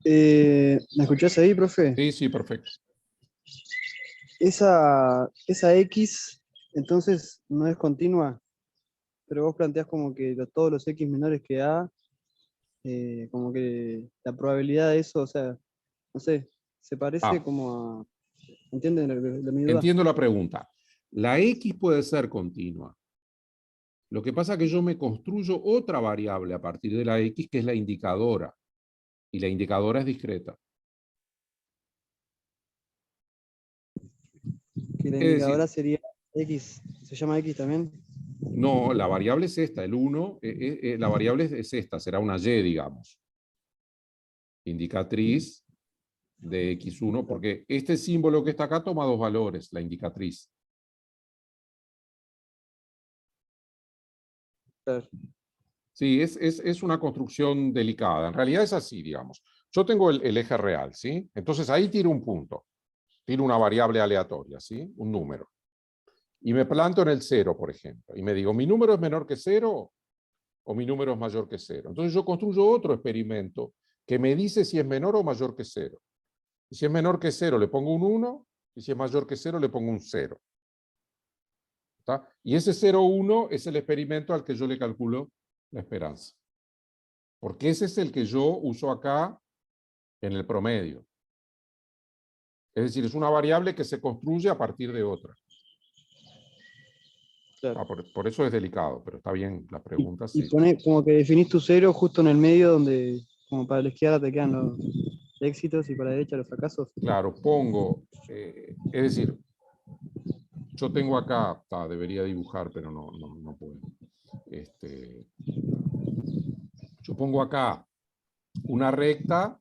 ¿Me escuchás ahí, profe? Sí, sí, perfecto. esa X entonces no es continua, pero vos planteás como que todos los X menores que A, como que la probabilidad de eso, o sea, no sé, se parece Ah. como a... ¿Entienden mi duda? Entiendo la pregunta. La X puede ser continua. Lo que pasa es que yo me construyo otra variable a partir de la X, que es la indicadora. Y la indicadora es discreta. Que la Es indicadora decir, sería X, ¿se llama X también? no, la variable es esta, el 1, la variable es esta, será una Y, digamos. Indicatriz de X1, porque este símbolo que está acá toma dos valores, la indicatriz. Claro. Sí, es una construcción delicada. En realidad es así, digamos. Yo tengo el eje real, ¿sí? Entonces ahí tiro un punto. Tiro una variable aleatoria, ¿sí? Un número. Y me planto en el 0, por ejemplo. Y me digo, ¿mi número es menor que 0 o mi número es mayor que 0? Entonces yo construyo otro experimento que me dice si es menor o mayor que 0. Y si es menor que 0, le pongo un 1. Y si es mayor que 0, le pongo un 0. ¿Está? Y ese 0, 1 es el experimento al que yo le calculo la esperanza. Porque ese es el que yo uso acá en el promedio. Es decir, es una variable que se construye a partir de otra. Claro. Por eso es delicado, pero está bien la pregunta. Y Sí. ponés como que definís tu 0 justo en el medio donde, como para la izquierda te quedan los éxitos y para la derecha los fracasos. Claro, pongo, es decir, yo tengo acá, debería dibujar, pero no puedo. Yo pongo acá una recta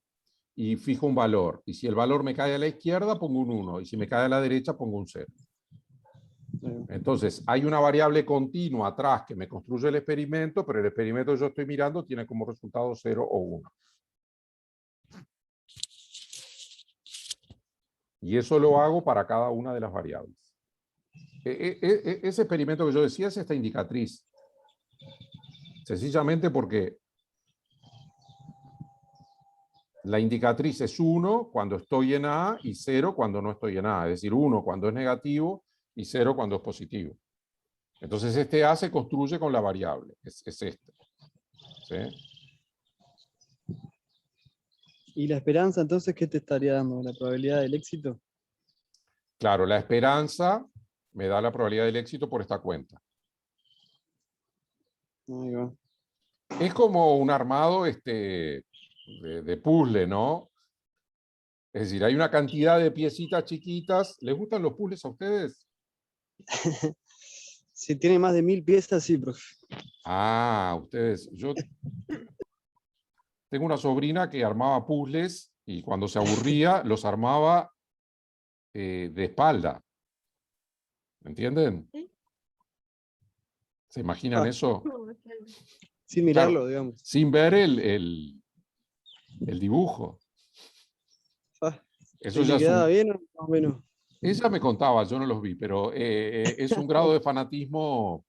y fijo un valor. Y si el valor me cae a la izquierda, pongo un 1. Y si me cae a la derecha, pongo un 0. Entonces, hay una variable continua atrás que me construye el experimento, pero el experimento que yo estoy mirando tiene como resultado 0 o 1. Y eso lo hago para cada una de las variables. Ese experimento que yo decía es esta indicatriz. Sencillamente porque la indicatriz es 1 cuando estoy en A y 0 cuando no estoy en A. Es decir, 1 cuando es negativo y 0 cuando es positivo. Entonces este A se construye con la variable. Es este. ¿Sí? ¿Y la esperanza entonces qué te estaría dando? ¿La probabilidad del éxito? Claro, la esperanza me da la probabilidad del éxito por esta cuenta. Ahí va. Es como un armado de puzzle, ¿no? Es decir, hay una cantidad de piecitas chiquitas. ¿Les gustan los puzzles a ustedes? Si tiene más de 1000 piezas, sí, profe. Ah, ustedes. Yo tengo una sobrina que armaba puzzles y cuando se aburría los armaba de espalda. ¿Entienden? ¿Se imaginan eso? Sin mirarlo, Claro, digamos. sin ver el dibujo. Eso ¿Y ya le es quedaba un... bien o más o menos? Ella me contaba, yo no los vi, pero es un grado de fanatismo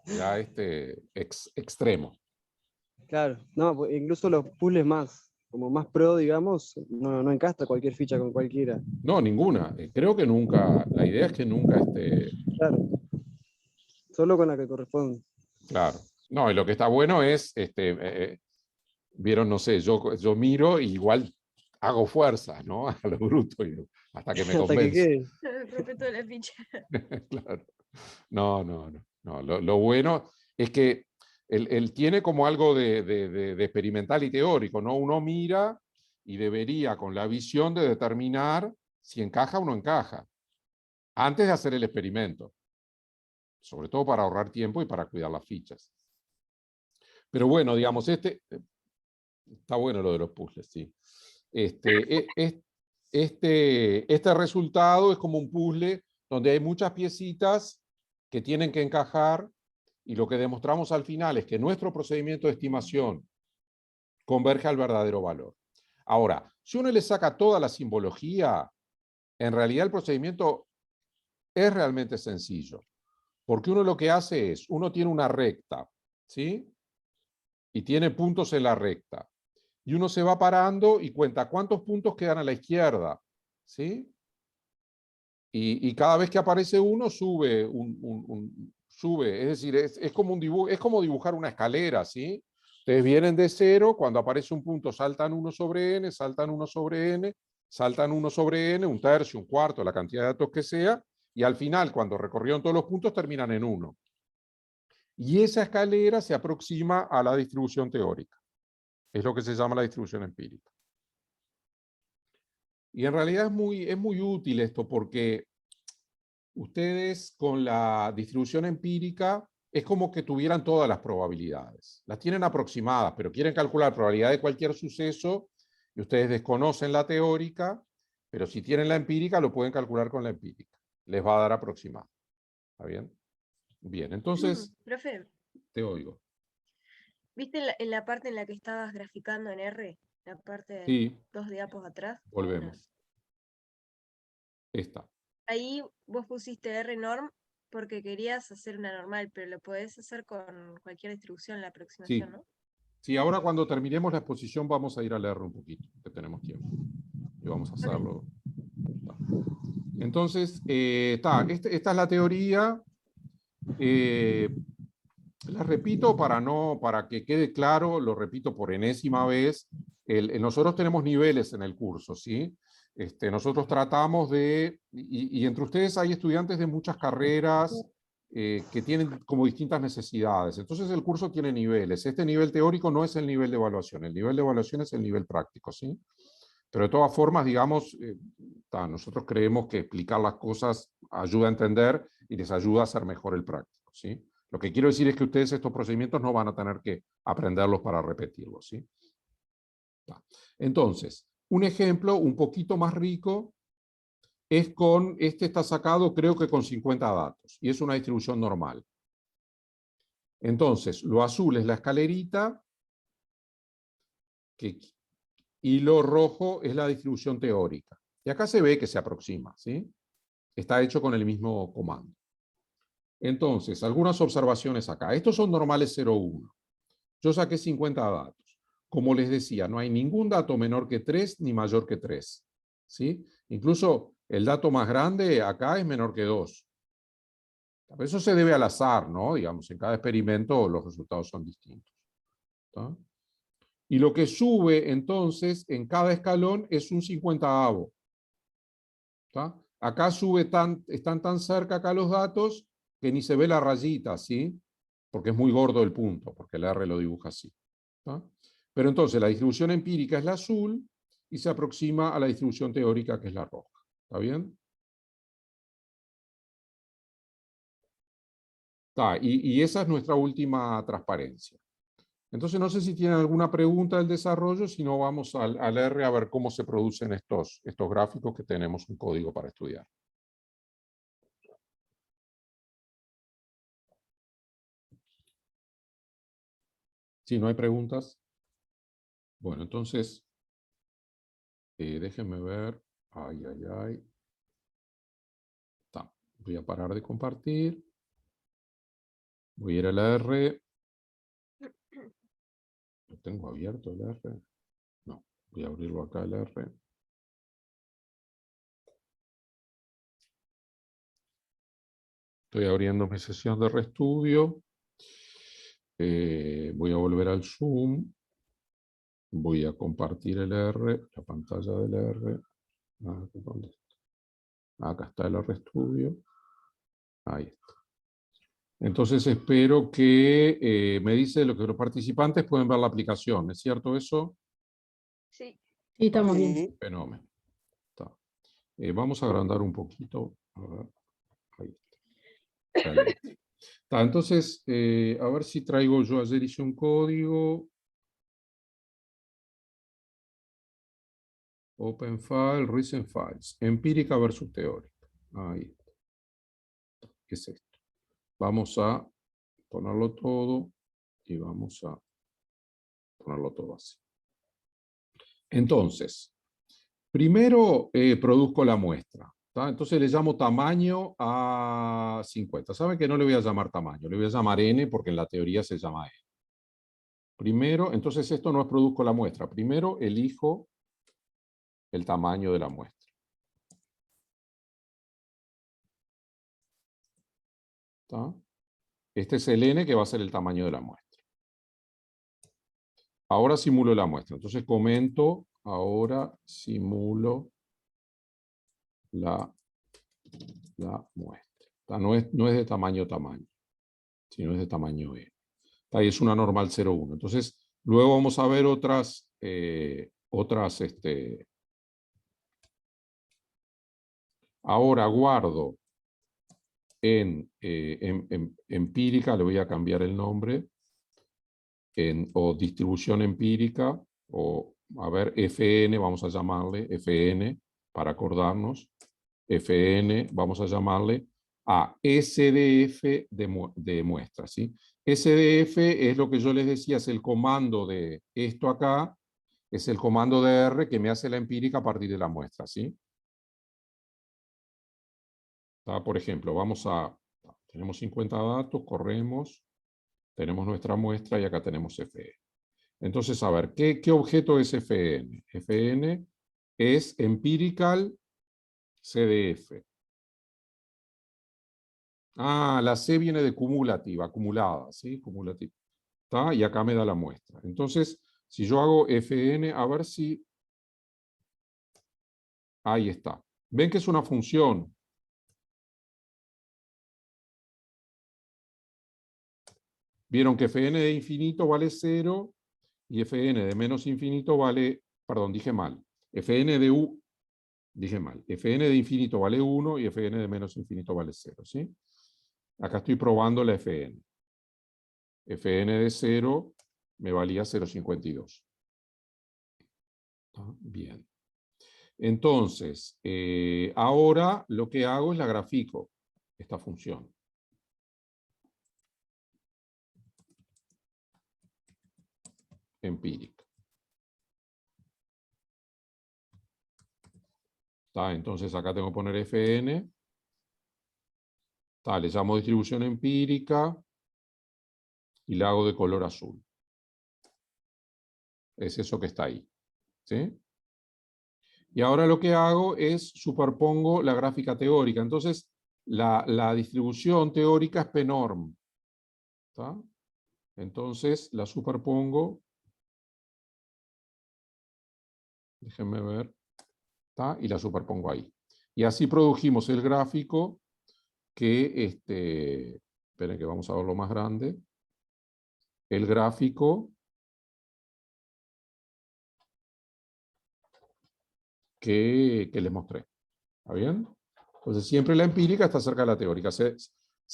ya extremo. Claro, no, pues incluso los puzzles más, como más pro, digamos, no encastra cualquier ficha con cualquiera. No, ninguna. Creo que nunca, la idea es que nunca Claro, solo con la que corresponde. claro. No, y lo que está bueno es, vieron, no sé, yo miro y igual hago fuerza, ¿no? A lo bruto, hasta que me Hasta que convence. quede. Rompe toda la ficha. Claro. No. Lo bueno es que él tiene como algo de experimental y teórico, ¿no? Uno mira y debería, con la visión de determinar si encaja o no encaja, antes de hacer el experimento, sobre todo para ahorrar tiempo y para cuidar las fichas. Pero bueno, digamos, está bueno lo de los puzzles, sí. Este resultado es como un puzzle donde hay muchas piecitas que tienen que encajar y lo que demostramos al final es que nuestro procedimiento de estimación converge al verdadero valor. Ahora, si uno le saca toda la simbología, en realidad el procedimiento es realmente sencillo, porque uno lo que hace es, uno tiene una recta, ¿sí? Y tiene puntos en la recta. Y uno se va parando y cuenta cuántos puntos quedan a la izquierda, ¿sí? Y cada vez que aparece uno, sube, sube. Es decir, es como un dibujo, es como dibujar una escalera, ¿sí? Ustedes vienen de cero, cuando aparece un punto, saltan 1 sobre n, saltan 1 sobre n, saltan 1 sobre n, un tercio, un cuarto, la cantidad de datos que sea, y al final, cuando recorrieron todos los puntos, terminan en 1. Y esa escalera se aproxima a la distribución teórica. Es lo que se llama la distribución empírica. Y en realidad es muy útil esto porque ustedes con la distribución empírica es como que tuvieran todas las probabilidades. Las tienen aproximadas, pero quieren calcular probabilidad de cualquier suceso y ustedes desconocen la teórica, pero si tienen la empírica lo pueden calcular con la empírica. Les va a dar aproximado. ¿Está bien? Bien, entonces... Profe, te oigo. ¿viste en la parte en la que estabas graficando en R? La parte Sí, 2 diapos atrás. volvemos. Esta. Ahí vos pusiste R norm porque querías hacer una normal, pero lo podés hacer con cualquier distribución, la aproximación, Sí. ¿no? Sí, ahora cuando terminemos la exposición vamos a ir a leer un poquito, que tenemos tiempo. Y vamos a hacerlo. Entonces, esta es la teoría. La repito para que quede claro, lo repito por enésima vez. Nosotros tenemos niveles en el curso, ¿sí? Nosotros tratamos de, y entre ustedes hay estudiantes de muchas carreras que tienen como distintas necesidades. Entonces el curso tiene niveles. Este nivel teórico no es el nivel de evaluación. El nivel de evaluación es el nivel práctico, ¿sí? Pero de todas formas, digamos, nosotros creemos que explicar las cosas ayuda a entender y les ayuda a hacer mejor el práctico, ¿sí? Lo que quiero decir es que ustedes estos procedimientos no van a tener que aprenderlos para repetirlos, ¿sí? Entonces, un ejemplo un poquito más rico es con, este está sacado creo que con 50 datos, y es una distribución normal. Entonces, lo azul es la escalerita, y lo rojo es la distribución teórica. Y acá se ve que se aproxima, ¿sí? Está hecho con el mismo comando. Entonces, algunas observaciones acá. Estos son normales 0,1. Yo saqué 50 datos. Como les decía, no hay ningún dato menor que 3 ni mayor que 3. ¿Sí? Incluso el dato más grande acá es menor que 2. Eso se debe al azar, ¿no? Digamos, en cada experimento los resultados son distintos. ¿Está? Y lo que sube entonces en cada escalón es un 50avo. ¿Está? Acá sube están tan cerca acá los datos que ni se ve la rayita, ¿sí? Porque es muy gordo el punto, porque el R lo dibuja así. ¿Está? Pero entonces la distribución empírica es la azul y se aproxima a la distribución teórica que es la roja. ¿Está bien? Está, y esa es nuestra última transparencia. Entonces no sé si tienen alguna pregunta del desarrollo, si no vamos al R a ver cómo se producen estos gráficos que tenemos un código para estudiar. Si no hay preguntas, bueno, entonces, déjenme ver. Ay, ay, ay. Está. Voy a parar de compartir. Voy a ir a la R. ¿Lo tengo abierto el R? No, voy a abrirlo acá el R. Estoy abriendo mi sesión de RStudio. Voy a volver al Zoom. Voy a compartir el R, la pantalla del R. ¿Dónde está? Acá está el RStudio. Ahí está. Entonces espero que me dice lo que los participantes pueden ver la aplicación. ¿Es cierto eso? Sí. Sí, estamos bien. Fenómeno. Está. Vamos a agrandar un poquito. A ver. Ahí está. Excelente. Está, entonces, a ver si traigo yo, ayer hice un código. Open File, Recent Files. Empírica versus teórica. Ahí está. ¿Qué es esto? Vamos a ponerlo todo y vamos a ponerlo todo así. Entonces, primero produzco la muestra. ¿Tá? Entonces le llamo tamaño a 50. ¿Saben que no le voy a llamar tamaño? Le voy a llamar n porque en la teoría se llama n. Primero, entonces esto no es produzco la muestra. Primero elijo el tamaño de la muestra. ¿Está? Este es el n, que va a ser el tamaño de la muestra. Ahora simulo la muestra. Entonces comento, ahora simulo la muestra. ¿Está? No es de tamaño, sino es de tamaño e. Ahí es una normal 0,1. Entonces, luego vamos a ver otras ahora guardo en empírica, le voy a cambiar el nombre, o distribución empírica, o a ver, FN, vamos a llamarle FN, para acordarnos. FN, vamos a llamarle a SDF de muestra, ¿sí? SDF es lo que yo les decía, es el comando de esto acá, es el comando de R que me hace la empírica a partir de la muestra, ¿sí? Por ejemplo, tenemos 50 datos, corremos, tenemos nuestra muestra y acá tenemos FN. Entonces, a ver, ¿qué objeto es FN? FN es empirical CDF. La C viene de cumulativa, acumulada, ¿sí? Cumulativa. ¿Está? Y acá me da la muestra. Entonces, si yo hago FN, a ver si... Ahí está. ¿Ven que es una función? Vieron que Fn de infinito vale 0 y Fn de menos infinito vale... Perdón, dije mal. Fn de U... Dije mal. Fn de infinito vale 1 y Fn de menos infinito vale 0, ¿sí? Acá estoy probando la Fn. Fn de 0 me valía 0,52. Bien. Entonces, ahora lo que hago es la grafico, esta función. Empírica. Entonces acá tengo que poner Fn. Le llamo distribución empírica y la hago de color azul. Es eso que está ahí. ¿Sí? Y ahora lo que hago es superpongo la gráfica teórica. Entonces, la distribución teórica es p-norm. ¿Está? Entonces, la superpongo. Déjenme ver. ¿Está? Y la superpongo ahí. Y así produjimos el gráfico que, esperen que vamos a verlo más grande. El gráfico que les mostré. ¿Está bien? Entonces siempre la empírica está cerca de la teórica. ¿Se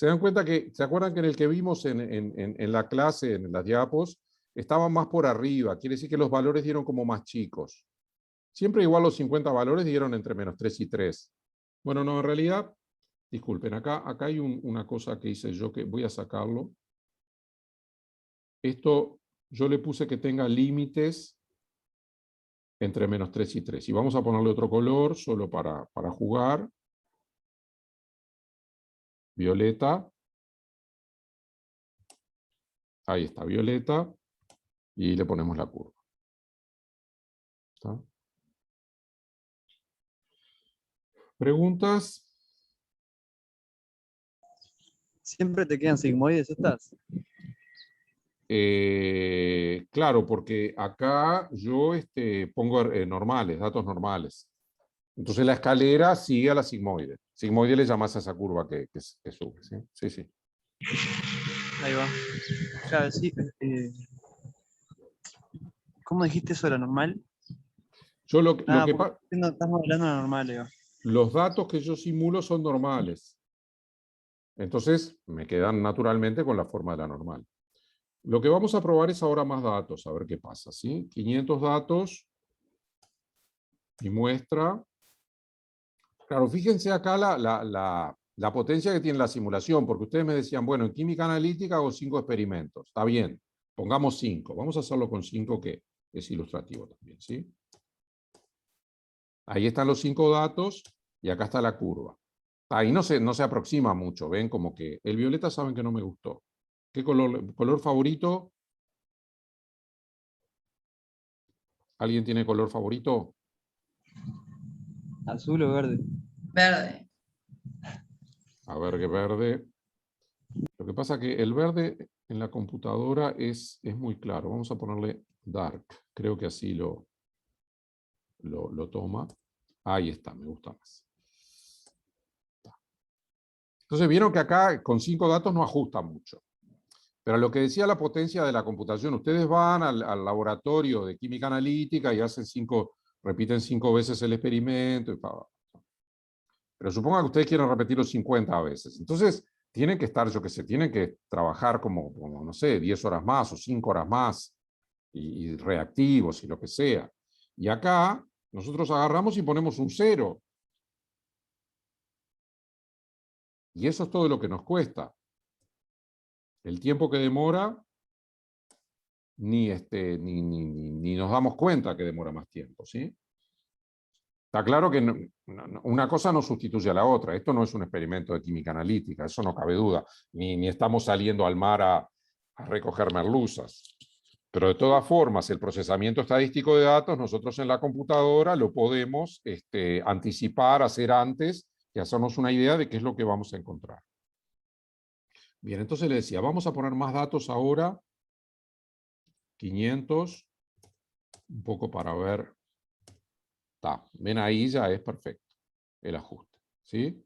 dan cuenta que, se acuerdan que en el que vimos en la clase, en las diapos, estaban más por arriba? Quiere decir que los valores dieron como más chicos. Siempre igual los 50 valores dieron entre -3 y 3. Bueno, no, en realidad, disculpen, acá hay una cosa que hice yo que voy a sacarlo. Esto yo le puse que tenga límites entre -3 y 3. Y vamos a ponerle otro color solo para jugar. Violeta. Ahí está, violeta. Y le ponemos la curva. ¿Está? ¿Preguntas? ¿Siempre te quedan sigmoides estas? Claro, porque acá yo pongo normales, datos normales. Entonces la escalera sigue a la sigmoide. Sigmoide le llamas a esa curva que sube. ¿Sí? Sí, sí. Ahí va. Claro, sí. ¿Cómo dijiste eso de la normal? Yo lo que estamos hablando de la normal, Eva. Los datos que yo simulo son normales. Entonces me quedan naturalmente con la forma de la normal. Lo que vamos a probar es ahora más datos, a ver qué pasa. ¿Sí? 500 datos y muestra. Claro, fíjense acá la potencia que tiene la simulación, porque ustedes me decían, bueno, en química analítica hago 5 experimentos. Está bien, pongamos 5. Vamos a hacerlo con 5, que es ilustrativo también. ¿Sí? Ahí están los 5 datos y acá está la curva. Ahí no se aproxima mucho, ven como que el violeta saben que no me gustó. ¿Qué color favorito? ¿Alguien tiene color favorito? ¿Azul o verde? Verde. A ver, qué verde. Lo que pasa es que el verde en la computadora es muy claro. Vamos a ponerle dark. Creo que así lo toma. Ahí está, me gusta más. Entonces vieron que acá con 5 datos no ajusta mucho. Pero lo que decía la potencia de la computación, ustedes van al laboratorio de química analítica y repiten 5 veces el experimento. Pero supongan que ustedes quieren repetirlo 50 veces. Entonces tienen que estar, yo qué sé, tienen que trabajar como, no sé, 10 horas más o 5 horas más y reactivos y lo que sea. Y acá nosotros agarramos y ponemos un 0. Y eso es todo lo que nos cuesta. El tiempo que demora, ni nos damos cuenta que demora más tiempo, ¿sí? Está claro que una cosa no sustituye a la otra. Esto no es un experimento de química analítica, eso no cabe duda. Ni estamos saliendo al mar a recoger merluzas. Pero de todas formas, el procesamiento estadístico de datos, nosotros en la computadora lo podemos anticipar, hacer antes y hacernos una idea de qué es lo que vamos a encontrar. Bien, entonces le decía, vamos a poner más datos ahora. 500, un poco para ver. Ven ahí, ya es perfecto el ajuste, ¿sí?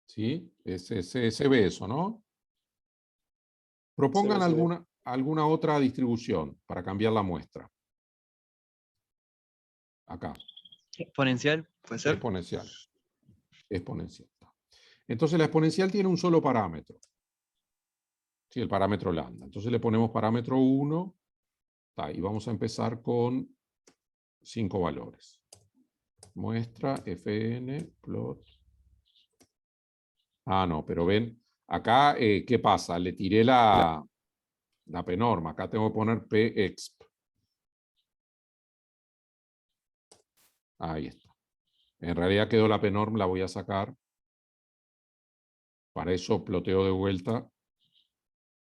¿Sí? Se ve eso, ¿no? Propongan Se ve. alguna otra distribución para cambiar la muestra. Acá. Exponencial, puede ser. Exponencial. Exponencial. Entonces la exponencial tiene un solo parámetro. Sí, el parámetro lambda. Entonces le ponemos parámetro 1 y vamos a empezar con 5 valores. Muestra, fn, plot. No, pero ven, acá, ¿qué pasa? Le tiré la p-norm. Acá tengo que poner p-exp. Ahí está. En realidad quedó la p-norm, la voy a sacar. Para eso ploteo de vuelta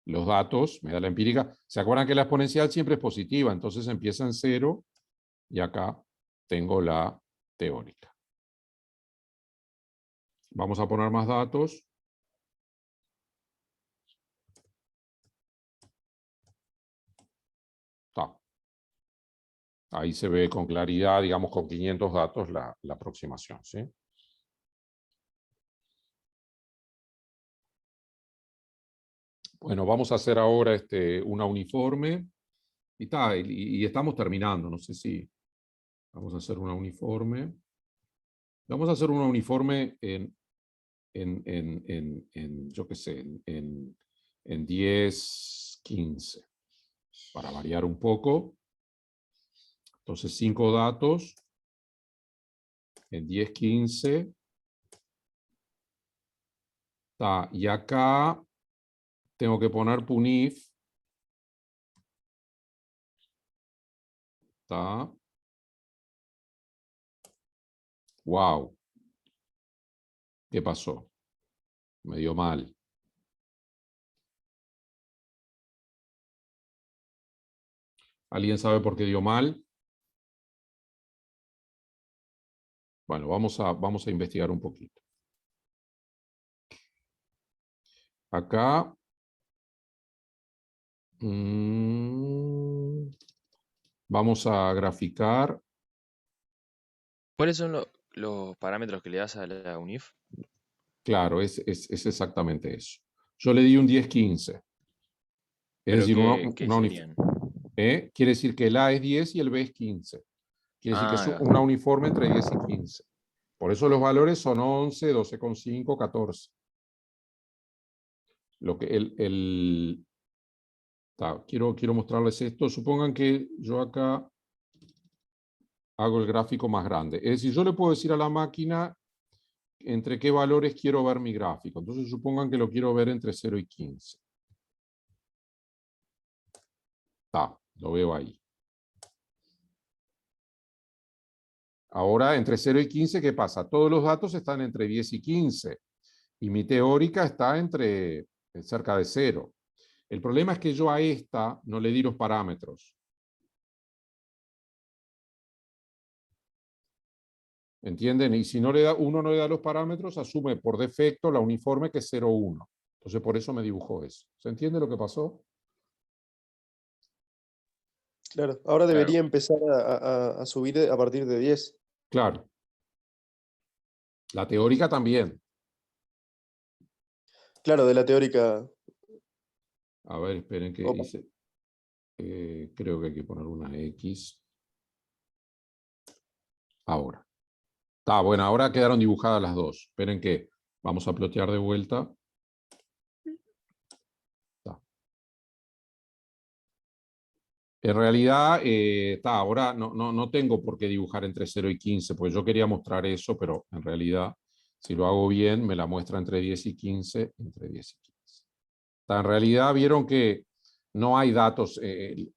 los datos, me da la empírica. ¿Se acuerdan que la exponencial siempre es positiva? Entonces empieza en 0 y acá tengo la teórica. Vamos a poner más datos. Ahí se ve con claridad, digamos con 500 datos, la aproximación, ¿sí? Bueno, vamos a hacer ahora una uniforme. Y estamos terminando, no sé si vamos a hacer una uniforme. Vamos a hacer una uniforme yo qué sé, en 10, 15, para variar un poco. Entonces, 5 datos en 10, 15. Y acá tengo que poner punif. Wow. ¿Qué pasó? Me dio mal. ¿Alguien sabe por qué dio mal? Bueno, vamos a investigar un poquito. Acá. Vamos a graficar. ¿Cuáles son los parámetros que le das a la UNIF? Claro, es exactamente eso. Yo le di un 10-15. Es ¿Pero decir, qué una serían? quiere decir que el A es 10 y el B es 15. Quiere decir que es Ahí va. una uniforme entre 10 y 15. Por eso los valores son 11, 12,5, 14. Lo que quiero mostrarles esto. Supongan que yo acá hago el gráfico más grande. Es decir, yo le puedo decir a la máquina entre qué valores quiero ver mi gráfico. Entonces supongan que lo quiero ver entre 0 y 15. Lo veo ahí. Ahora, entre 0 y 15, ¿qué pasa? Todos los datos están entre 10 y 15. Y mi teórica está cerca de 0. El problema es que yo a esta no le di los parámetros. ¿Entienden? Y si uno no le da los parámetros, asume por defecto la uniforme que es 0, 1. Entonces por eso me dibujó eso. ¿Se entiende lo que pasó? Claro, ahora Claro. debería empezar a subir a partir de 10. Claro. La teórica también. Claro, de la teórica. A ver, esperen que Opa. hice. Creo que hay que poner una X. Ahora. Está bueno, ahora quedaron dibujadas las dos. Esperen que vamos a plotear de vuelta. Está. En realidad, ahora no tengo por qué dibujar entre 0 y 15, porque yo quería mostrar eso, pero en realidad, si lo hago bien, me la muestra entre 10 y 15, entre 10 y 15. En realidad, vieron que no hay datos.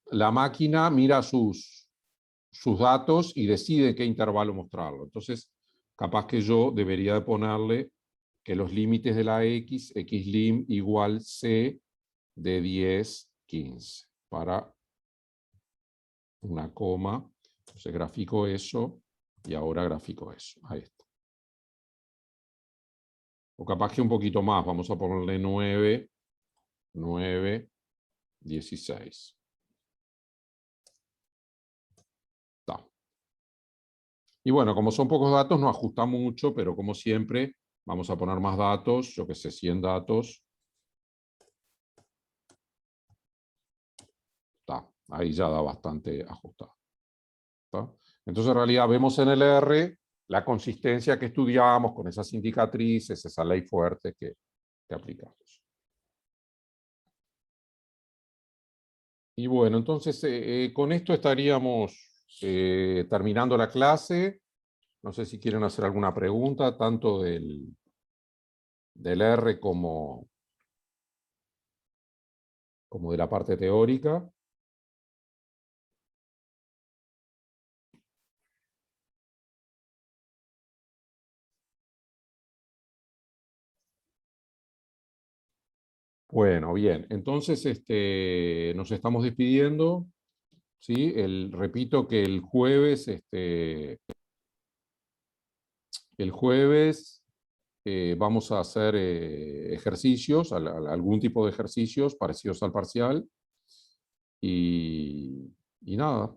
La máquina mira sus datos y decide en qué intervalo mostrarlo. Entonces, capaz que yo debería de ponerle que los límites de la X, xlim igual C de 10, 15, para una coma. Entonces grafico eso y ahora grafico eso. Ahí está. O capaz que un poquito más. Vamos a ponerle 9, 16. Está. Y bueno, como son pocos datos, no ajusta mucho, pero como siempre, vamos a poner más datos. Yo que sé, 100 datos. Está. Ahí ya da bastante ajustado. ¿Está? Entonces, en realidad, vemos en el R la consistencia que estudiamos con esas indicatrices, esa ley fuerte que aplicamos. Y bueno, entonces con esto estaríamos terminando la clase. No sé si quieren hacer alguna pregunta, tanto del R como de la parte teórica. Bueno, bien. Entonces nos estamos despidiendo. ¿Sí? Repito que el jueves vamos a hacer ejercicios, algún tipo de ejercicios parecidos al parcial. Y nada.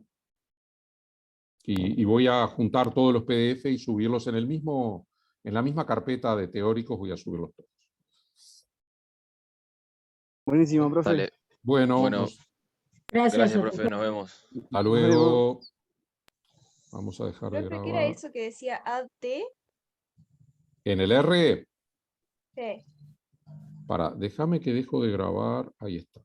Y voy a juntar todos los PDF y subirlos en la misma carpeta de teóricos, voy a subirlos todos. Buenísimo, profe. Dale. Bueno, Bueno, Gracias. gracias, profe. Nos vemos. hasta Nos luego. Vamos a dejar de Profe, ¿qué era grabar. eso que decía add T? En el R, Sí. déjame que dejo de grabar. Ahí está.